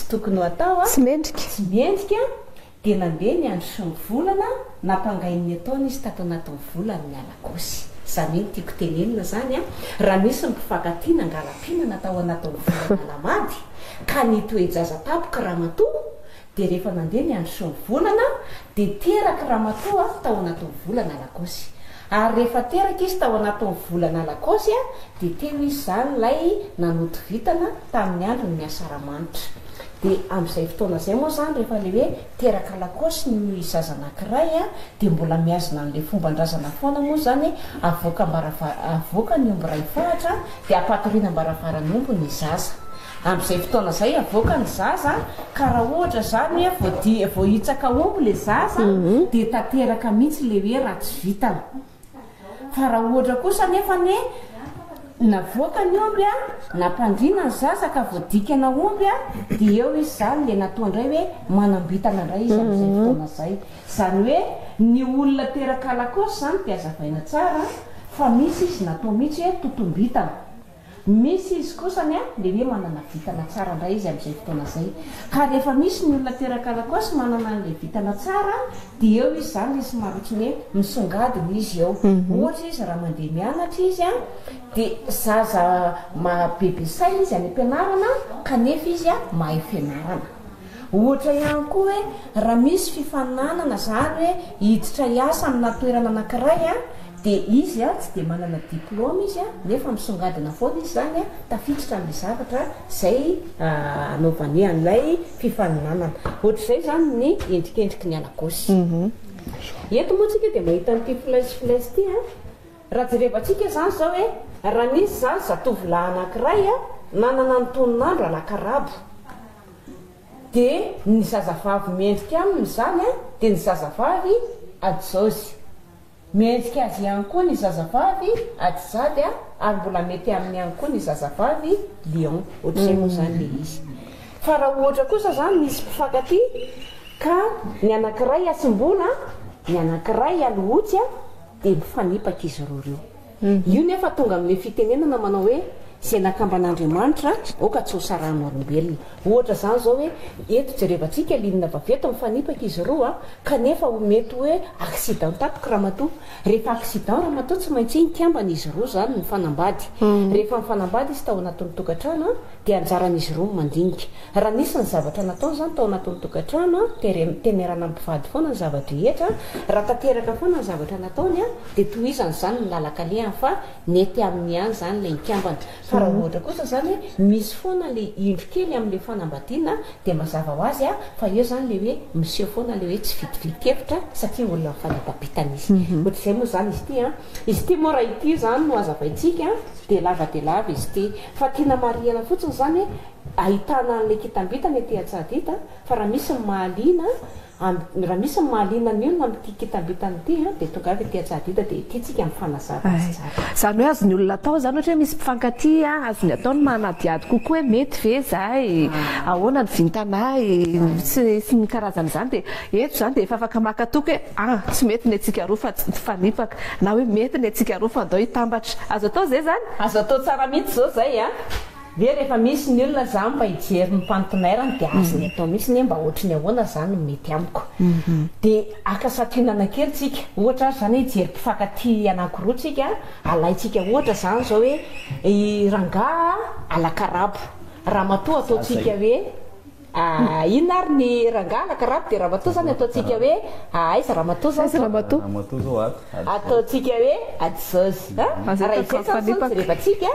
tokony ho atao tsy mendrika dia nandeha ny andro sy ny volana nampangain'ny ataony izy tato anatin'ny volany ny alakosy zany hoe tiako tenenina zany raha misy ny mpifankatia nangalam-pihinana tao anatin'ny volana Alamady ka nitoejaza tapoka ramatoa dia rehefa nandeha ny andro sy ny volana dia teraka ramatoa tao anatin'ny volana alakosy ary rehefa teraka izy tao anatin'ny volana lakosy a dia teo izy zany lay nanoto vitana tamin'ny andro ny asaramanitra. Dia amin'izay fotoana izay moa zany rehefa le hoe teraka lakosy ny zaza anankiray a dia mbola miazona n'lay fomban-drazana foana moa zany avoaka ny omby ray fahatra dia ampatoriana ambaravarany omby ny zaza. Amin'izay fotoana izay avoaka ny zaza ka raha ohatra zany vao hitsaka omby le zaza dia tateraka mihitsy le hoe ratsy vitana. Fa raha ohatra kosa nefa ne navoaka ny omby a nampandriana ny zaza ka voadikana omby a dia eo izy zany le natao indray hoe manambitana indray izy amin'izay fotoana izay. Zany hoe ny olona teraka lakosy zany dia azavaina tsara fa misy izy natao mihitsy hoe totombitana. Misy izy kosany a le hoe manana vitana tsara indray izy amin'izay fotoana izay. Ka rehefa misy ny olona teraka lakosy manana an'ilay vitana tsara dia eo izy zany izy marotriny hoe misongadiny izy eo. Ohatra izy raha mandeha mianatra izy a dia zaza bebe saina izy any ampianarana kanefa izy a mahay fianarana. Ohatra ihany koa hoe raha misy fifananana zany hoe hiditra hiasa amina toerana anankiray a dia izy a tsy dia manana diplôma izy a nefa misongadina foana izy zany a tafiditra amin'ny zavatra izay anaovany an'ilay fifaninanana. Ohatr'izay zany ny endrikendriky ny alakosy. Eto moa tsika dia mahita n'ity filaisy ty a raha jerevantsika zany zao hoe raha nisy zany zatovolahy anankiray a nanana ny toninandro alakarabo dia ny zazavavy miendrika aminy zany a dia ny zazavavy adzaozy. Miendrika azy ihany koa ny zazavavy adizady a ary mbola mety aminy ihany koa ny zazavavy lion. Ohatr'izay moa zany le izy. Fa raha ohatra kosa zany misy mpifankaty ka ny anankiray asim-bola ny anankiray alohotsy a dia mifanipaka izy roa reo. Io nefa tonga amin'ny fitenenana manao hoe izay nakamban'Andriamanitra oka tsy ho sarahana olombelona. Ohatra zany zao hoe eto jerevantsika linina vaventy mifanipaka izy roa kanefa mety hoe accident tapoka raha matoa. Rehefa accident raha matoa tsy maintsy nikambana izy roa zany mifanambady. Rehefa mifanambady izy tao anatin'ny tokantrano dia anjaran'izy roa mandinika. Raha nisy ny zavatra natao zany tao anatin'ny tokantrano tenerana mpivady foana ny zavatra rehetra. Raha tateraka foana ny zavatra nataony a dia tohizany zany ny lalaka-lehany fa nety amin'ny any zany le nikambana. Fa raha ohatra kosa zany hoe misy foana le indro kely amin'le fanambadiana dia mazava ho azy a fa eo zany le hoe miseho foana le hoe tsy vitivitikevitra satria olona mifanapapitana izy. Ohatr'izay moa zany izy ity a. Izy ity moa raha ity zany no azavaintsika dia lava izy ity. Fa tiana marihana fotsiny zany ahitana an'ilay kitambitana ety Antsahandita fa raha misy ny mahaliana ny olona amin'ity kitambitana ity dia tonga avy ety Antsahandita dia ity tsika mifanazava azy tsara. Zany hoe azony olona atao zany ohatra hoe misy mpifankaty azony atao ny manadiady kokoa hoe mety ve zahay ahoana ny vintanahy sy ny karazana izany dia eto zany dia efa afaka makatoky hoe tsy mety ny antsika roa fa tsy fanipaka na hoe mety ny antsika roa fa andao hitambatra. Azo atao zay zany? Azo atao tsara mihitsy zao zay a. Ve rehefa misy ny olona zany mba hijery ny mpantonérany dia azony atao mihitsy ny mba ohatry ny ahoana zany mety amiko. Dia akasatinana kely tsika ohatra zany hijery mpifankaty anankiroa tsika alaitsika ohatra zany zao hoe rangahy alakarabo. Raha matoa ataotsika hoe inona ary ny rangahy alakarabo dia raha matoa zany ataotsika hoe aiza raha matoa zany ataotsika hoe adzaozy. Raha izay zany jerevantsika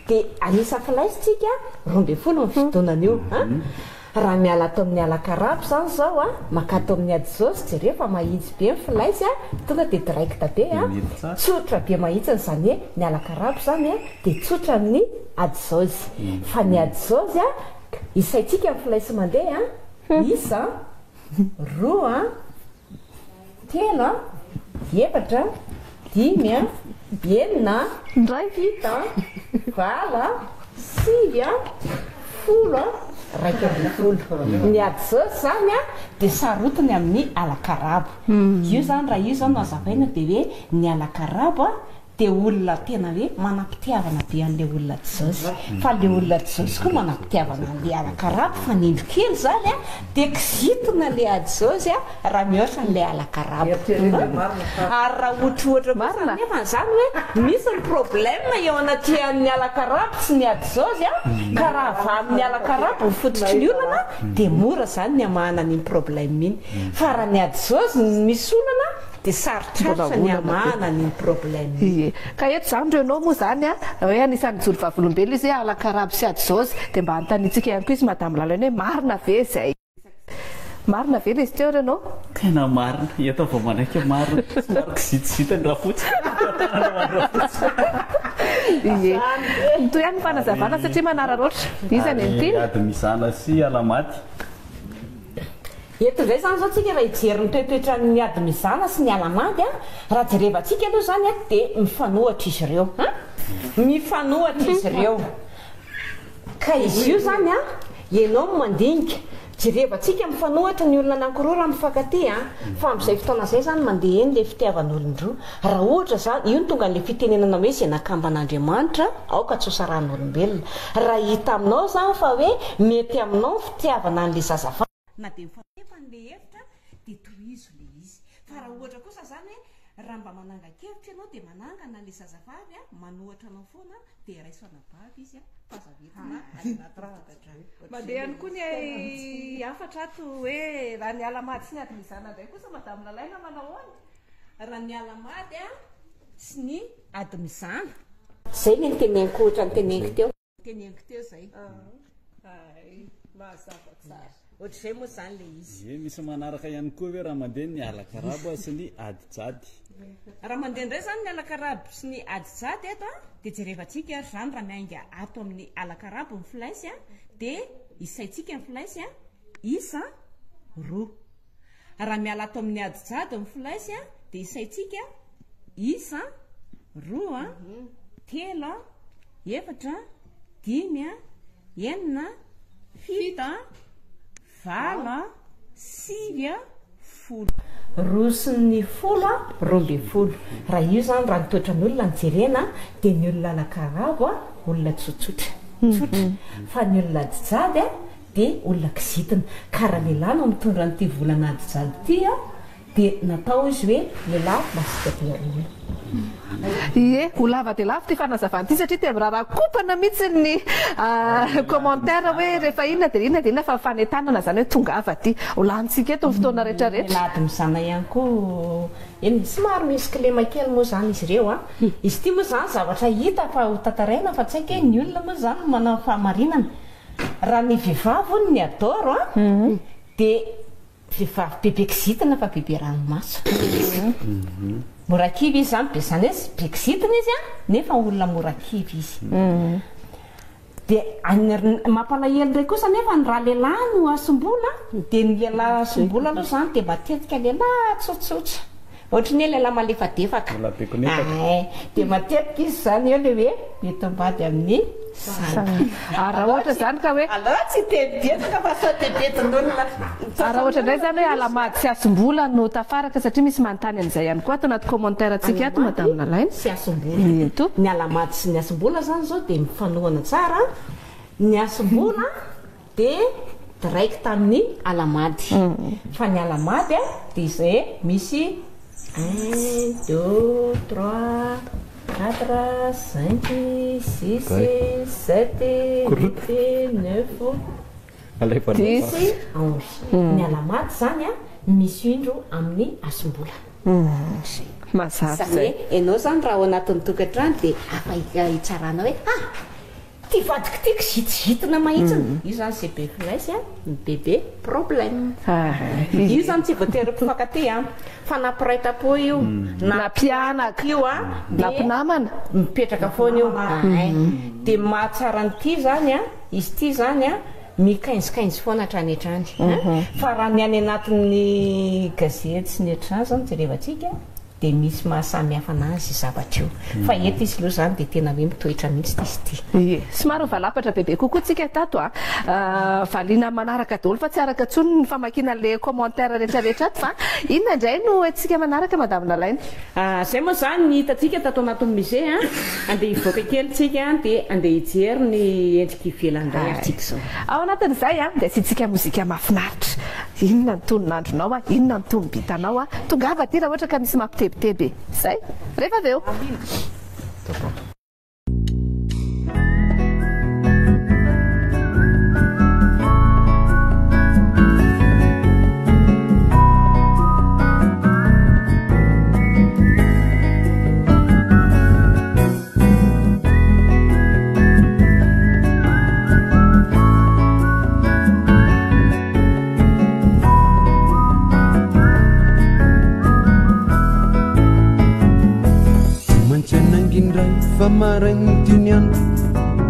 dia anisa filaisitsika 12 ny fidonana io. Raha miala atao amin'ny alakarabo zany zao maka atao amin'ny adzaozy jerefa mahitsy be ny filaisy tonga dia directa be tsotra be mahitsiny zany hoe ny alakarabo zany dia tsotra ny adzaozy. Fa ny adzaozy isaitsika ny filaisy mandeha isa roa telo efatra dimy enina fito valo sivy folo raika ambin'ny folo. Ny adzaozy zany dia sarotiny amin'ny alakarabo. Io zany raha io zany no azavaina dia hoe ny alakarabo dia olona tena hoe manam-pitiavana be an'ilay olona adzaozy. Fa ilay olona adzaozy koa manam-pitiavana an'ilay alakarabo fa ny indro kely zany dia kizitona ilay adzaozy raha mihoatra n'ilay alakarabo. Ary raha ohatrohatra kosa nefa zany hoe misy ny problème eo anaty an'ny alakarabo sy ny adzaozy ka raha avy amin'ny alakarabo ny fototry ny olana dia mora zany ny amahana an'iny problème iny. Fa raha ny adzaozy misy olana dia sarotraritra ny amana ny problème. Ie ka eto zany ndreo anao moa zany a hoe anisan'ny joro vavolombelona izy hoe alakarabo sy ady zaozy dia mba anotanitsika ihany koa izy madame Lalane hoe marina ve zay marina ve izy teo renao tena marina eto vao manaiky marina kisitizitany raha fotsy ie toy ihany fanazavana satria manararoatra izany antiny ady misana sy alamaty eto izay zany zao tsika raha hijery ny toetoetra ny ady mizana sy ny alamady a raha jerevantsika aloha zany a dia mifanohatra izy ireo mifanohatra izy ireo ka izy io zany a ianao mandinika jerevantsika mifanohatra ny olona anankiroa raha mifankaty a fa amin'izay fotoana izay zany mandeha eny le fitiavan'olondroa raha ohatra zany io ny tonga n'le fitenenana hoe izay nakamban'Andriamanitra aoka tsosaran'olombelona raha hita aminao zany fa hoe mety aminao fitiavana an'le zazavavy na dia mifanefa n'le hevitra dia tohizo le izy fa raha ohatra kosa zany hoe raha mba mananga-kevitra ianao dia manangana le zazavavy a manohatra anao foana dia raisoanabavy izy a fazavetina anaty mandeha ihany koa ny afatra ato hoe raha ny alamady sy ny ady mizana indray kosa madame Lalaina manao ahoana raha ny alamady a sy ny ady mizana zay ny niteneniko ohatra ny teneniko teo zay mazava tsara ohatr'izay moa zany le izy e misy manaraka ihany koa hoe raha mandeha ny alakarabo sy ny adijady raha mandeha indray zany ny alakarabo sy ny adijady eto a dia jerevantsika zany raha miainga ato amin'ny alakarabo ny filaisy a dia isaitsika ny filaisy a isa roa raha miala ato amin'ny adijady ny filaisy a dia isaitsika isa roa telo efatra dimy enina fito valo sivy folo roa sy ny folo roa amby folo raha io zany raha nitoetra ny olona nijerena dia ny olona alakarabo a olona tsotsotra fa ny olona adijady a dia olona kizitina ka raha lehilahy no mitondra n'ity volana adijady ity a dia natao izy hoe lehilahy masika tearina ie ho lava dia lava ty fanazavana ity satria dia raha kopana mihitsy ny commentaire hoe rehefa inona dia inona dia inona fa fanentanana zany hoe tonga ava ty ho lanitsika eto ny fotoana rehetrarehetra ady mizana ihany koa eny somary misy kilema kely moa zany izy ireo a izy ity moa zany zavatra hita fa ho tantaraina fa tsy haika ny olona moa zany manao fahamarinana raha ny vehivavy hono ny adoro a dia vehivavy bebe kizitina fa bebe ranomaso morakivy izy zany be zany hoe be kizitina izy a nefa olona morakivy izy dia mampalahelo ndray kosa nefa ny raha lehilahy no asombola dia ny lehilahy asombola aloha zany dia matetika lehilahy tsotsotra ohatry ny hoe lehilahy malefadefaka dia matetika izy zany eo le hoe mety ambady amin'ny raha ohatra zany ka hoe aloha tsy tebetaka fa sao tebetin'olona raha ohatra indray zany hoe alamady sy asombola no tafaraka satria misy manontany an'izay ihany koa ato anaty commentaire atsika ato madame Lalaina sy asombola to ny alamady sy ny asombola zany zao dia mifanohana tsara ny asombola dia direct amin'ny alamady fa ny alamady a dia izay misy 1 2 3 4 5 6 7 8 9 10 11 ny alamady zany a misy indro amin'ny asombola mazava zany hoe ianao zany raha ao anatin'ny tokantrano dia afaka hitsarana hoe ty vadiko ty kizitizitina mahitsiny io zany c'est be filaisy a bebe problème io zany tsy voatery mpifankaty a fa nampiraita-po io na mpianaka io a na mpinamana mipetraka foana io dia mahatsara n'ity zany a izy ity zany a mikainzikainzy foana hatrany hatrany fa raha ny any anatin'ny gazety sy ny hatrany zany jerevantsika dia misy mahasamy hafa anazy zavatra io fa eto izy loha zany dia tena hoe mitoetra mihitsy izy ity ie somary valapatra bebe kokoa tsika tato a valiana manaraka daholo fa tsy araka ntsony ny famakina le commentaire rehetrarehetra ato fa inona indray no antsika manaraka madame Lalaina zay moa zany ny hitantsika tato anatin'ny musée a andeha hivoaka kely tsika dia andeha hijery ny endrika ivelany artsika zao ao anatin'izay a dia asitsika mozika mahafinaritra inona ny tononandronao a inona ny tonobitanao a tongava ty raha ohatra ka misy mampitebiteby zay rehefa avy eo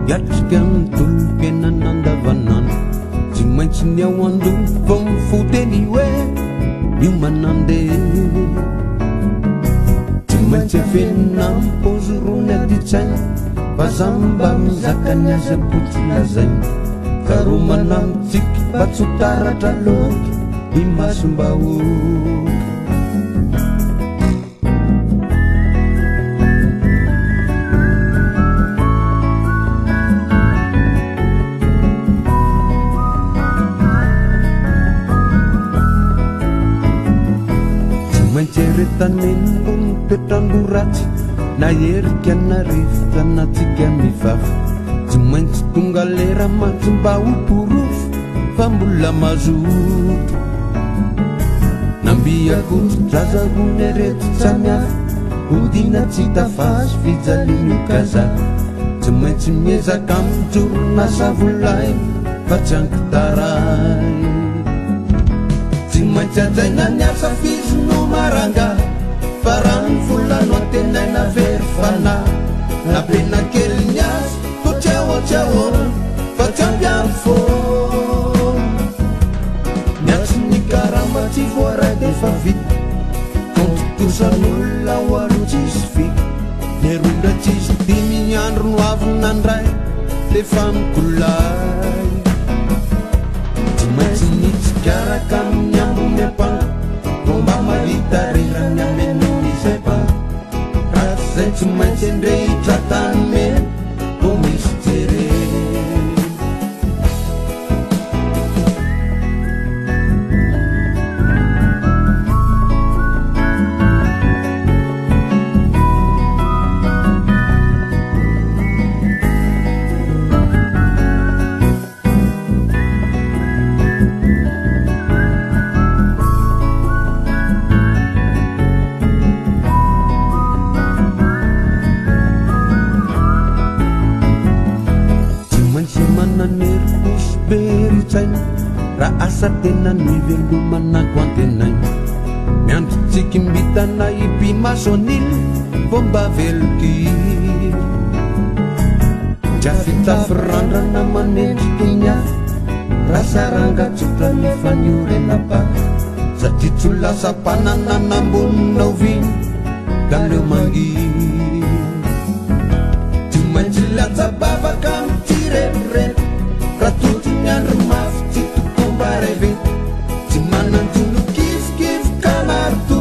iatrika mitolo-piainana andavanandro tsy maintsy ny ao an-doha fa mifoteny hoe io manandeha tsy maintsy afenina mipaozy rony aditsaina fa zamba mizaka ny azy apotsy lazaina ka ro manamitsika mba tsy hotaratra loatra ny masombahoaka manjeretaneny mbo mipetrandro ratsy na erika na rivotra natsika mivavy tsy maintsy tonga lera mantsy mba hoporofo fa mbola mazoto nambiakotsy drazarony arety samihafa hodina tsy tafazy fijaliny kazaky tsy maintsy miezaka mijorona savolahy fa tsy ankitaray tsy maintsy ajaina ny asa fizono maranga fa raha ny volano antenaina very fanahy napena kely ny azy to tsehotsehona fa tsy ampiany foana miatsy ny karama tsy voaray de fa vita kontotosan'olona ho alo tsisy fika nerondra tsisy dimy andro no avinandray le famikolay tsy maintsy nitsikaraka amin'ny ambony ampanga fomba mahita rirany amenony izay mpanga raha zay tsy maintsy andrehitra tany mena ko misy jereny raha asa tena mivelomanako antenainy miandrotsiky mbitana ipimasonily fomba velokily jafitafy randrana manendriky ny afa raha sarangatsotra ny faniorena baka satria tsy ho lasa mpananana ambonina oviny ka leo manginy tsy maintsy latsabavaka mitiretirety raha totry ny andro mafy tsy tokomba revety tsy mananjolo kifikifika marito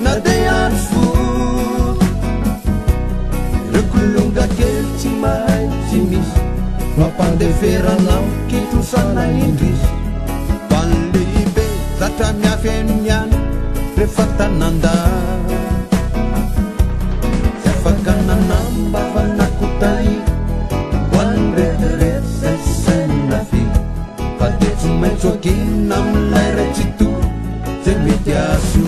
na de andro fo rekolonga kely tsy mahay tsy misy mampandeferanao kitrosana indrisy fanlehibe zatra miafy amin'ny rehefa tananda sy afaka nanambavanakotai hoan'ny retirety zay saina fi fa de tsy maintsy okina amilay ratsy to zay mety aso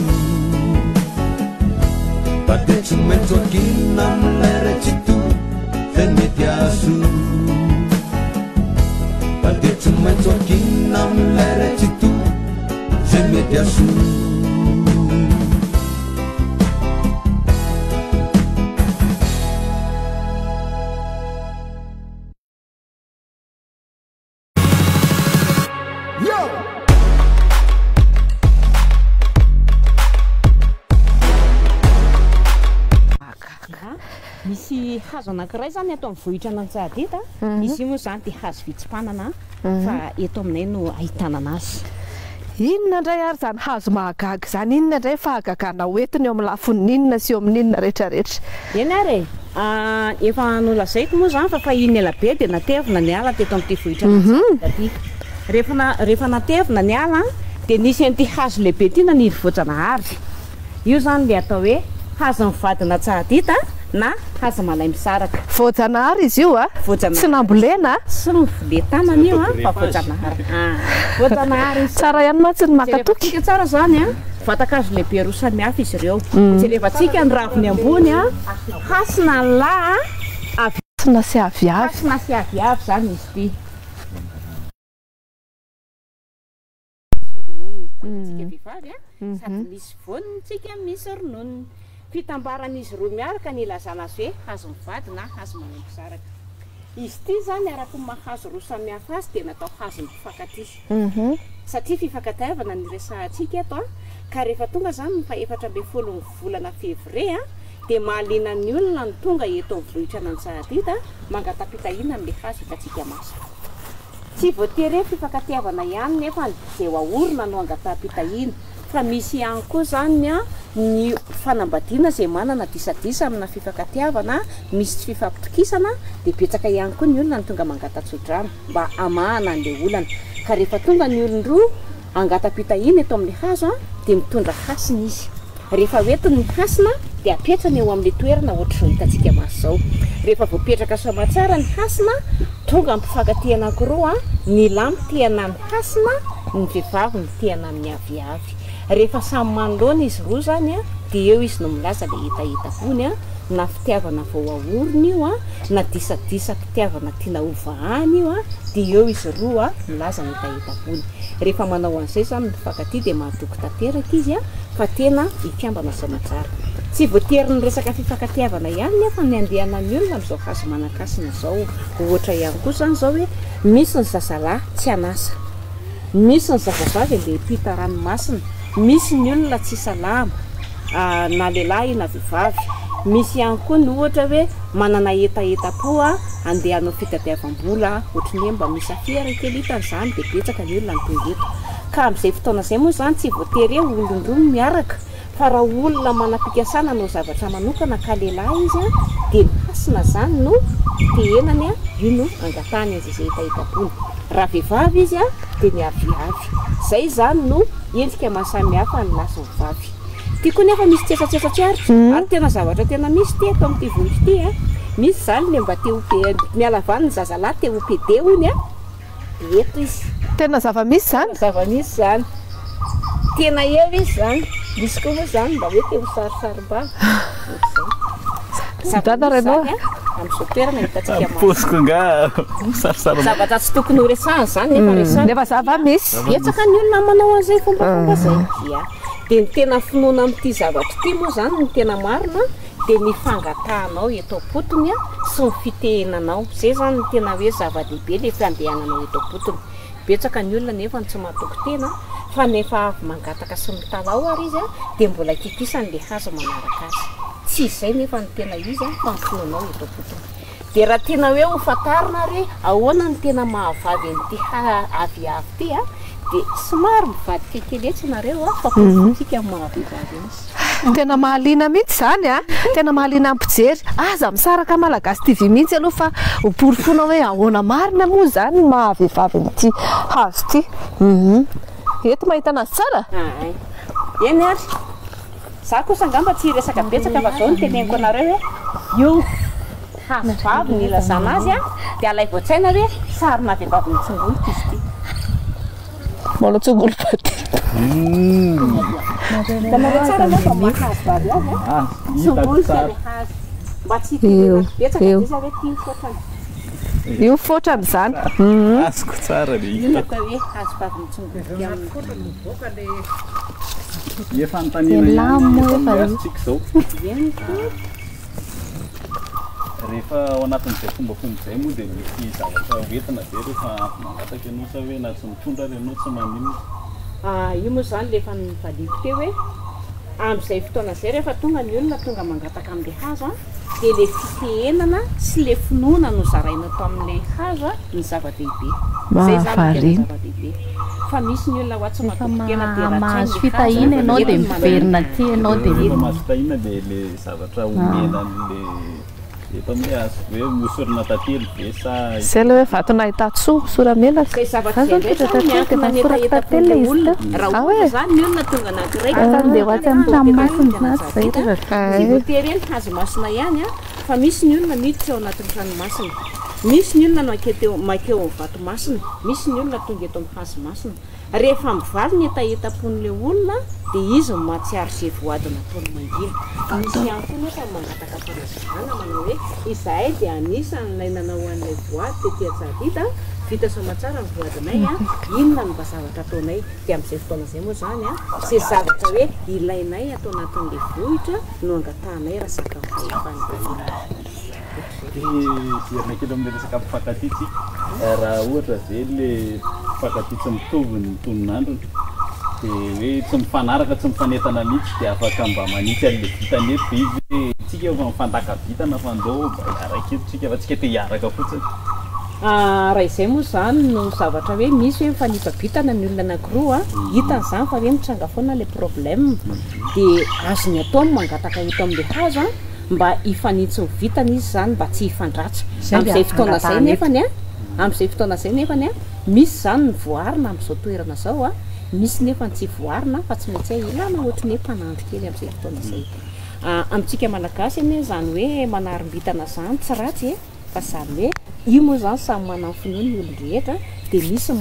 fa de tsy maintsy okina amilay ratsy to zay mety aso fa de tsy maintsy okina amilay ratsy to zay mety aso misy hazo anankiray zany ato amin'ny vohitra Antsahadita izy io moa zany dia hazo vitsipamana fa eto aminay no ahitana anazy. Inona indray ary zany hazo mahagaga zany, inona indray fahagagana hoentiny eo amin'ny lafonin'inona sy eo amin'inona rehetrarehetra? Eny ary efa nolazaiko moa zany fa iny ela be dia natevina ny ala teto amin'ity vohitra Antsahadita. Rehefa natevina ny ala dia nisy an'ity hazo lehibe ity naniry Voajanahary. Io zany le atao hoe hazo mivadina Antsahadita na hazo malay misaraka. Voajanahary izy io tsy nambolena sy mivole tanana io fa Voajanahary. Voajanahary tsara ihany mantsy ny makatoky tsara zany vatakazo lehibe roa samihafa izy ireo. Jerevantsika ny raviny ambony hasina lahy hasina sy aviavy. Hasina sy aviavy zany izy ity. Tsika vehivavy sady misy voniny tsika misy rononony. Fitambaran'izy roa miaraka ny ilazana azy hoe hazo mivady na hazo malay misaraka. izy ty zany araka mahazo roa samihafa azy dia natao hazo mifankatia satria fifankatiavana ny resahantsika eto ka rehefa tonga zany fa 14 volana février dia mahaliana ny olona ny tonga eto vohitra n'Antsahadita mangatapitahina amin'ilay hazo hitantsika maso. Tsy voatery fifankatiavana ihany nefa izay ahorona no angatapitahina fa misy ihany koa zany ny fanambadiana izay manana disadisa amina fifankatiavana, misy tsy fifampitokisana dia betsaka ihany koa ny olona ny tonga mangatatsodrano mba amahana an'ilay olana. Ka rehefa tonga ny olon-droa angatapitahina eto amin'ilay hazo dia mitondra hasina izy. Rehefa hoetiny ny hasina dia apetrany eo amin'ilay toerana ohatr'izao hitantsika maso zao. Rehefa voapetraka soamatsara ny hasina tonga mpifankatia anankiroa ny lahy mitehana ny hasina, ny vehivavy mitehana amin'ny aviavy. Rehefa samy manoloana izy roa zany dia eo izy no milaza ilay hetaheta-pony na fitiavana vao ahorona io na disadisa fitiavana tiana ovahany io dia eo izy roa milaza ny hetaheta-pony. Rehefa manao an'izay zany mifankatia dia mahatoky tanteraka izy fa tena hifiambana soamatsara. Tsy voatery ny resaka fifankatiavana ihany nefa ny andehanan'ny olona amin'izao hazo manakasina zao. Ohatra ihany koa zany zao hoe misy ny zazalahy tsy anasa, misy ny zazavavy andeha hiampita ranomasina, misy ny olona tsy salama na lehilahy na vehivavy, misy ihany koa ny ohatra hoe manana hetaheta-po andeha hanao fitadiavam-bola ohatry ny hoe mba misy afera kely hitany zany dia betsaka ny olona ny tonga eto. Ka amin'izay fotoana izay moa zany tsy voatery olon-droa miaraka fa raha olona manam-pikasana no zavatra manokana ka lehilahy izy dia ny hasina zany no tehenany io no angatany azy izay hetaheta-pony. Raha vehivavy izy dia ny aviavy. Zay zany no endrika mahasamihafa ny lahy sy ny vavy. Tiako nefa misy tsesatsesa ary tena zavatra tena misy teto amin'ity vohitra ity misy zany le mba miala avany ny zazalahy te OPD iny dia eto izy. Tena zava-misy zany? Zava-misy zany. Tena eo izy zany. Misy koa moa zany mba hoe te ho sarisarim-bava. Amin'izao toerana hitantsika posiko nga sarisary zavatra tsy tokony ho resahana zany nefa resahana. Nefa zava-misy. Betsaka ny olona manao an'izay fombafomba zay. Dia ny tena finoana amin'ity zavatra ity moa zany ny tena marina dia ny fangatahanao eto am-potony sy ny fitehenanao. Zay zany ny tena hoe zava-dehibe ilay fandehananao eto am-potony. Betsaka ny olona nefa tsy mahatoky tena fa nefa avy mangataka sy mitalao ary izy dia mbola kikisany ilay hazo manaraka azy. Tsy izay nefa ny tena izy fa ny finoanao eto am-potony. Dia raha tena hoe ho fantarina ary ahoana ny tena mahavavy an'ity aviavy ity dia somary mivadika kely etsy ianareo fa fotsika mahavavy azy. Tena mahaliana mihitsy zany tena mahaliana ampijery. Aza misaraka Malagasy TV mihitsy aloha fa hoporifoina hoe ahoana marina moa zany mahavehivavy an'ity hazo ity. Eto mahita anazy tsara? Eny ary. Za kosa angamba tsy resaka betsaka fa zao ny teneniko anareo hoe io hazo vavy ny ilazana azy dia alay voatsaina hoe sarina vehivavy mitsongolo izy ity. Mbola tsongolo paty. Tanareo tsara moa fa mahazo vavy azy tsongolo sy ilay hazo mba tsy hitovy betsaka izy hoe tia fotrany. Io fotrany zany. Azoko tsara le io natao hoe hazo vavy mitsongolo efa notanina ihany tsika zao. Rehefa ao anatin'izay fombafomba izay moa dia misy zavatra hoentina zay rehefa mangataka ianao sa hoe na tsy mitondra ary ianao tsy manino. Io moa zany le efa nivaliako teo hoe amin'izay fotoana izay rehefa tonga ny olona tonga mangataka amin'ilay hazo dia ilay fitehenana sy ilay finoana no zaraina tao amin'ilay hazo ny zava-dehibe. Zay zany tena zava-dehibe. Fa misy ny olona ohatsy mahatoky tena dia mahazo fitahiana ianao dia miverina aty ianao dia mahazo fitahiana dia ilay zavatra omena an'ilay efa hoe azo hoe mosorina tantely be sa zay ilay hoe vato nahitan-tsoa soramela. Zay zavatra izay ndraika miankina ny hetaheta-pony olona raha ohatra zany ny olona tonga anankiray dia ohatsy amin'ny ranomasina zay. Tsy voatery ny hazo masina ihany fa misy ny olona miditra ao anatin'ny ranomasina. Misy ny olona makeo amin'ny vato masina, misy ny olona tonga eto amin'ny hazo masina. Rehefa mivaly ny hetaheta-pon'ilay olona dia izy no mahatsiaro izay voadina ataony mangina. Misy ihany koa nefa mangataka fanazavana manao hoe izahay dia anisan'ilay nanao an'ilay voady tetỳ Antsahadita vita soamatsara ny voadinay inona no mba zavatra ataonay dia amin'izay fotoana izay moa zany izay zavatra hoe ilainay atao anatin'ilay vohitra no angatahanay raha sakafo fanimbanina. dia zerina kely amin'ny resaka mpifankatia tsika raha ohatra zay le mpifankatia tsy mitovy ny tononandrony dia hoe tsy mifanaraka tsy mifanentana mihitsy dia afaka mba manitsy an'le vitany eto izy hoe tsika efa mifandaka vitana fa andao mba hiaraka eto tsika fa tsika te hiaraka fotsiny. Raha izay moa zany no zavatra hoe misy hoe mifanipabitana ny olona anankiroa hitan'izany fa hoe mitranga foana le problème dia azony ataony mangataka eto amin'le hazo mba hifanitsy ny vitana izy zany mba tsy hifandratra amin'izay fotoana zay nefany amin'izay fotoana zay nefany misy zany ny voarina amin'izao toerana zao misy nefa tsy voarina fa tsy maintsy ilana ohatry ny mpanandro kely amin'izay fotoana zay. Amintsika malagasy anie zany hoe manarim-bitana zany tsy ratsy fa zany hoe io moa zany samy manana finoana ny olon-drehetra dia misy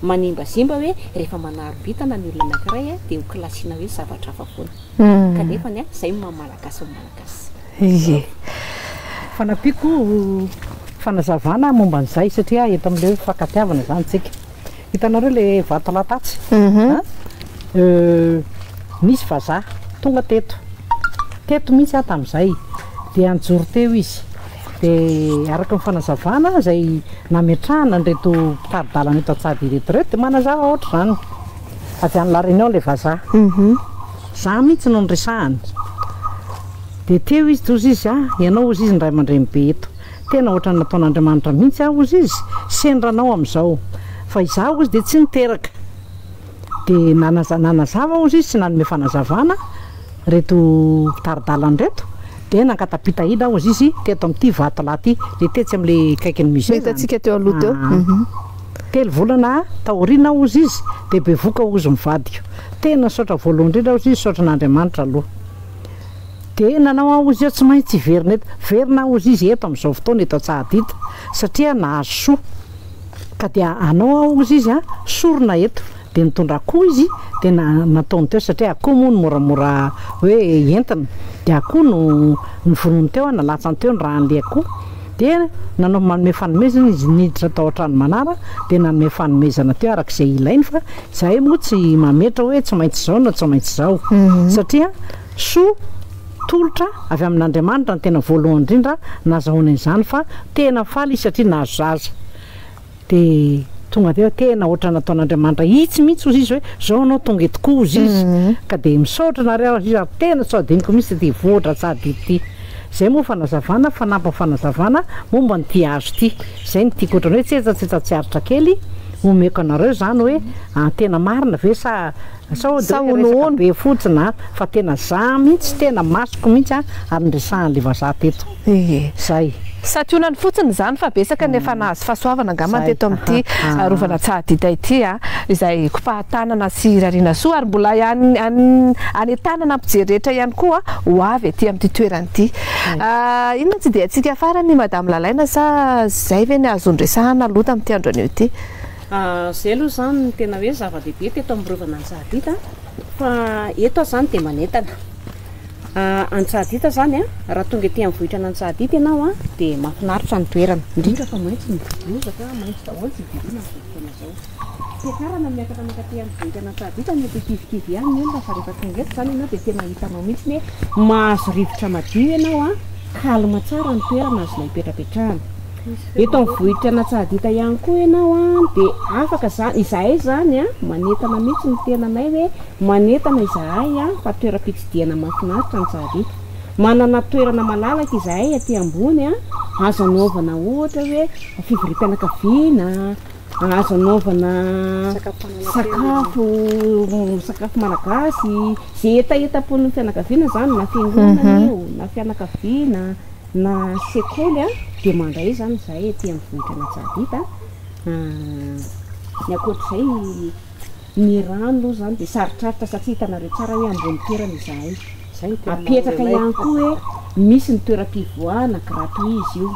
manimbazimba hoe rehefa manarim-bitana ny olona anankiray dia ho klasiana hoe zavatra hafa foana kanefany zay malagasy malagasy. Fanampiako fanazavana momba an'izay satria eto amin'ilay fankatiavana zany tsika hitanareo le vato latatsy misy vazaha tonga teto mihitsy tamin'izay dia anjoro teo izy dia araka ny fanazavana izay nametrahana nreto mpitaridalana eto Antsahadinta reto dia manazava ohatry zany avy any La Réunion le vazaha za mihitsy no niresahany dia teo izy tozy izy ianao ozy izy ny ray aman-dreny eto tena ohatra ny nataon'Andriamanitra mihitsy ozy izy sendranao amin'izao fa izaho ozy dia tsy niteraka dia nanazava ozy izy tsy nanome fanazavana reto mpitaridalana reto dia nankatapitahina ozy izy teto amin'ity vato lahy ity le tetsy amin'le kaikin'ny musée hitantsika teo aloha teo telo volana taoriana ozy izy dia bevoka ozy mivadika tena saotra voalohany indrindra ozy izy saotra n'Andriamanitra aloha dia nanao ozy eo tsy maintsy verina ozy izy eto amin'izao fotoana eto Antsahadinta satria nahazo soa ka dia anao ozy izy sorona eto dia nitondra akoho izy dia nataony teo satria akoho moa no moramora hoe entina dia akoho no nivorony teo nalatsany teo ny raha an'le akoho dia nanao manome fanomezana izy niditra tao an-trano manara dia nanome fanomezana teo arak'izay ilainy fa izay moa tsy mametra hoe tsy maintsy izao na tsy maintsy izao satria soa tolotra avy amin'Andriamanitra ny tena voalohany indrindra nazahoana izany fa tena faly izy satria nahazo zaza dia tonga teo tena ohatra nataon'Andriamanitra hitsy mihitsy ozy izy hoe zao anao tonga etokoa ozy izy ka dia misaotra nareo izy tena tsy adiniko mihitsy dia voatra Antsahadinta ity zay moa fanazavana fanampy fanazavana momba nyty azo ity zay ny tiako ohatrany hoe tsetsatsiaritra kely omeko anareo zany hoe tena marina ve sa be fotsina fa tena za mihitsy tena masoko mihitsy ary nresahan'le vazaha teto zay sationany fotsiny zany fa besaka nefa nahazo fahasoavana angamba teto amin'ity rovana Antsahadinta ity izay kopahan-tanana sy rariana soa ary mbola anentanana ampijery rehetra ihany koa ho avy aty amin'ity toerana ity. Inona tsy dia antsika farany Madame Lalaina sa zay ve ny azo nresahana aloha tamin'ity andro anio ity? Zay aloha zany ny tena hoe zava-dehibe teto amin'ny rovana Antsahadinta fa eto zany dia manentana Antsahadinta zany raha tonga ety amin'ny vohitra n'Antsahadinta ianao dia mahafinaritra ny toerana indrindra fa maintsy ny bozaka maintsy daholo tsy vidina fotoana zao fiakarana miakatra mankaty amin'ny vohitra n'Antsahadinta mety kivikivy ihany ny olona fa rehefa tonga eto zany ianao dia tena hitanao mihitsy hoe mahazo rivotra madio ianao kalma tsara ny toerana azonao hipetrapetrahana. Eto amin'ny vohitra n'Antsahadinta ihany koa ianao dia afaka izahay zany manentana mihitsy ny tenanay hoe manentana izahay fa toeram-pitsidihana mahafinaritra Antsahadinta manana toerana malalaka izahay aty ambony azo anaovana ohatra hoe fivoriam-pianakaviana azo anaovana sakafo malagasy zay etaetapon'ny fianakaviana zany na fiangonana io na fianakaviana na sekoly dia mandray zany izahay aty amin'ny vohitra n'Antsahadinta ny akoatr'izay ny rano zany dia sarotraritra satria hitanareo tsara hoe ambony toerana izahay apetraka ihany koa hoe misy ny toeram-pivoahana gratuit izy io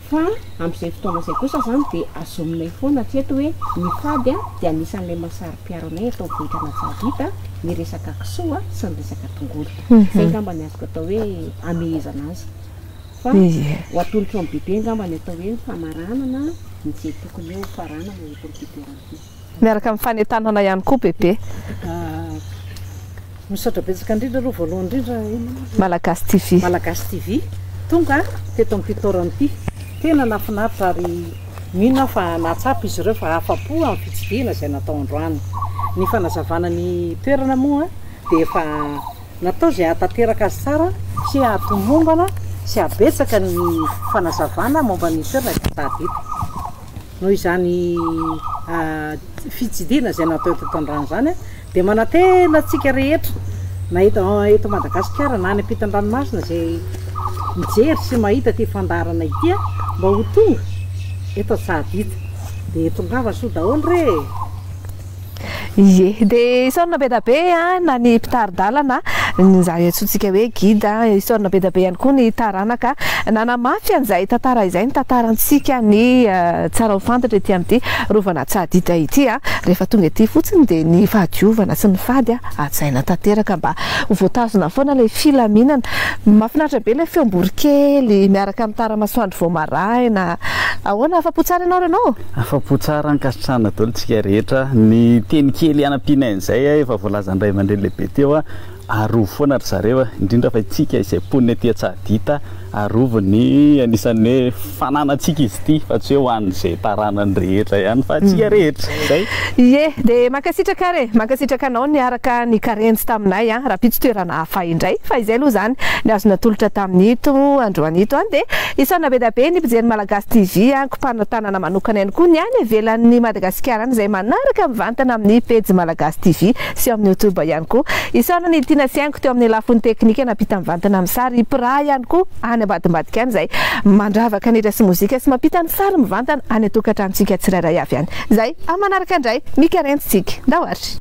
fa amin'izay fotoana izay kosa zany dia azominay foana hatreto hoe ny fady dia anisan'ilay mahasarym-piaro anay atao amin'ny vohitra n'Antsahadinta ny resaka kisoa sy ny resaka tongolo zay ngamba ny azoko atao hoe amehezana azy fa ho atolotra amin'ny bebe ngamba ny atao hoe famaranana nyzay tokony hoe faranana eto amin'ny toerana miaraka amin'ny fanentanana ihany koa bebe misaotra betsaka indrindra aloha voalohany indrindra Malagasy TV tonga teto amin'ny fitoran'ny ity tena nafinaritra ary mino fa natsapy izy ireo fa afapo amin'ny fitsidihana izay natao androany ny fanazavana ny toerana moa dia efa natao izay hatanteraka azy tsara sy hatomombana sy habetsaka ny fanazavana momba ny toerana Itasadita noho izany fitsidihana izay natao eto Andrano zany dia manantena antsika rehetra na eto Madagasikara na any ampitan-dranomasina izay mijery sy mahita ty fandarana ity mba ho tonga eto Antsahadita dia tongava soa daholo re. Ie, dia isaorina be da be na ny mpitaridalana za antsointsika hoe guide isaorina be da be ihany koa ny taranaka nanamafy an'izay tantara izay ny tantarantsika ny tsara ho fantatra ety amin'ity rovana Antsahadita ity rehefa tonga ety fotsiny dia ny fahadiovana sy ny fady atsaina tanteraka mba ho voatazona foana ilay filaminana. Mahafinaritra be ilay feom-borikely miaraka amin'ny tara-masoandro vao maraina. Ahoana afapo tsara ianao renao? Afapo tsara ankasitrahana daholo tsika rehetra ny teny kely anam-pinainy izay efa voalazany ray aman-dreny lehibe teo arovo foana ry zareo indrindra fa itsika izay ponina ety Antsahadita arovo ny anisan'ny hoe fananantsika izy ity fa tsy hoe ho an'izay taranany rehetra ihany fa tsika rehetra zay. Ie, dia mankasitraka re mankasitraka anao niaraka ny karenjy taminay raha pitsy toerana hafa indray fa izay aloha zany ny azona tolotra tamin'ito androanito dia isaorina be da be ny mpijery Malagasy TV kopana tanana manokana ihany koa ny any ivelan'ny Madagasikara izay manaraka mivantana amin'ny pejy Malagasy TV sy amin'ny YouTube ihany koa. Isaorina ny tiana sianiko teo amin'ny lafiny teknika napita mivantana amin'ny sary pra ihany koa any ambadimbadika any izay mandravaka ny resy mozika sy mampita ny sary mivantana any atokantranotsika tsirairay avy any zay manaraka indray mikarentsika ndahoary.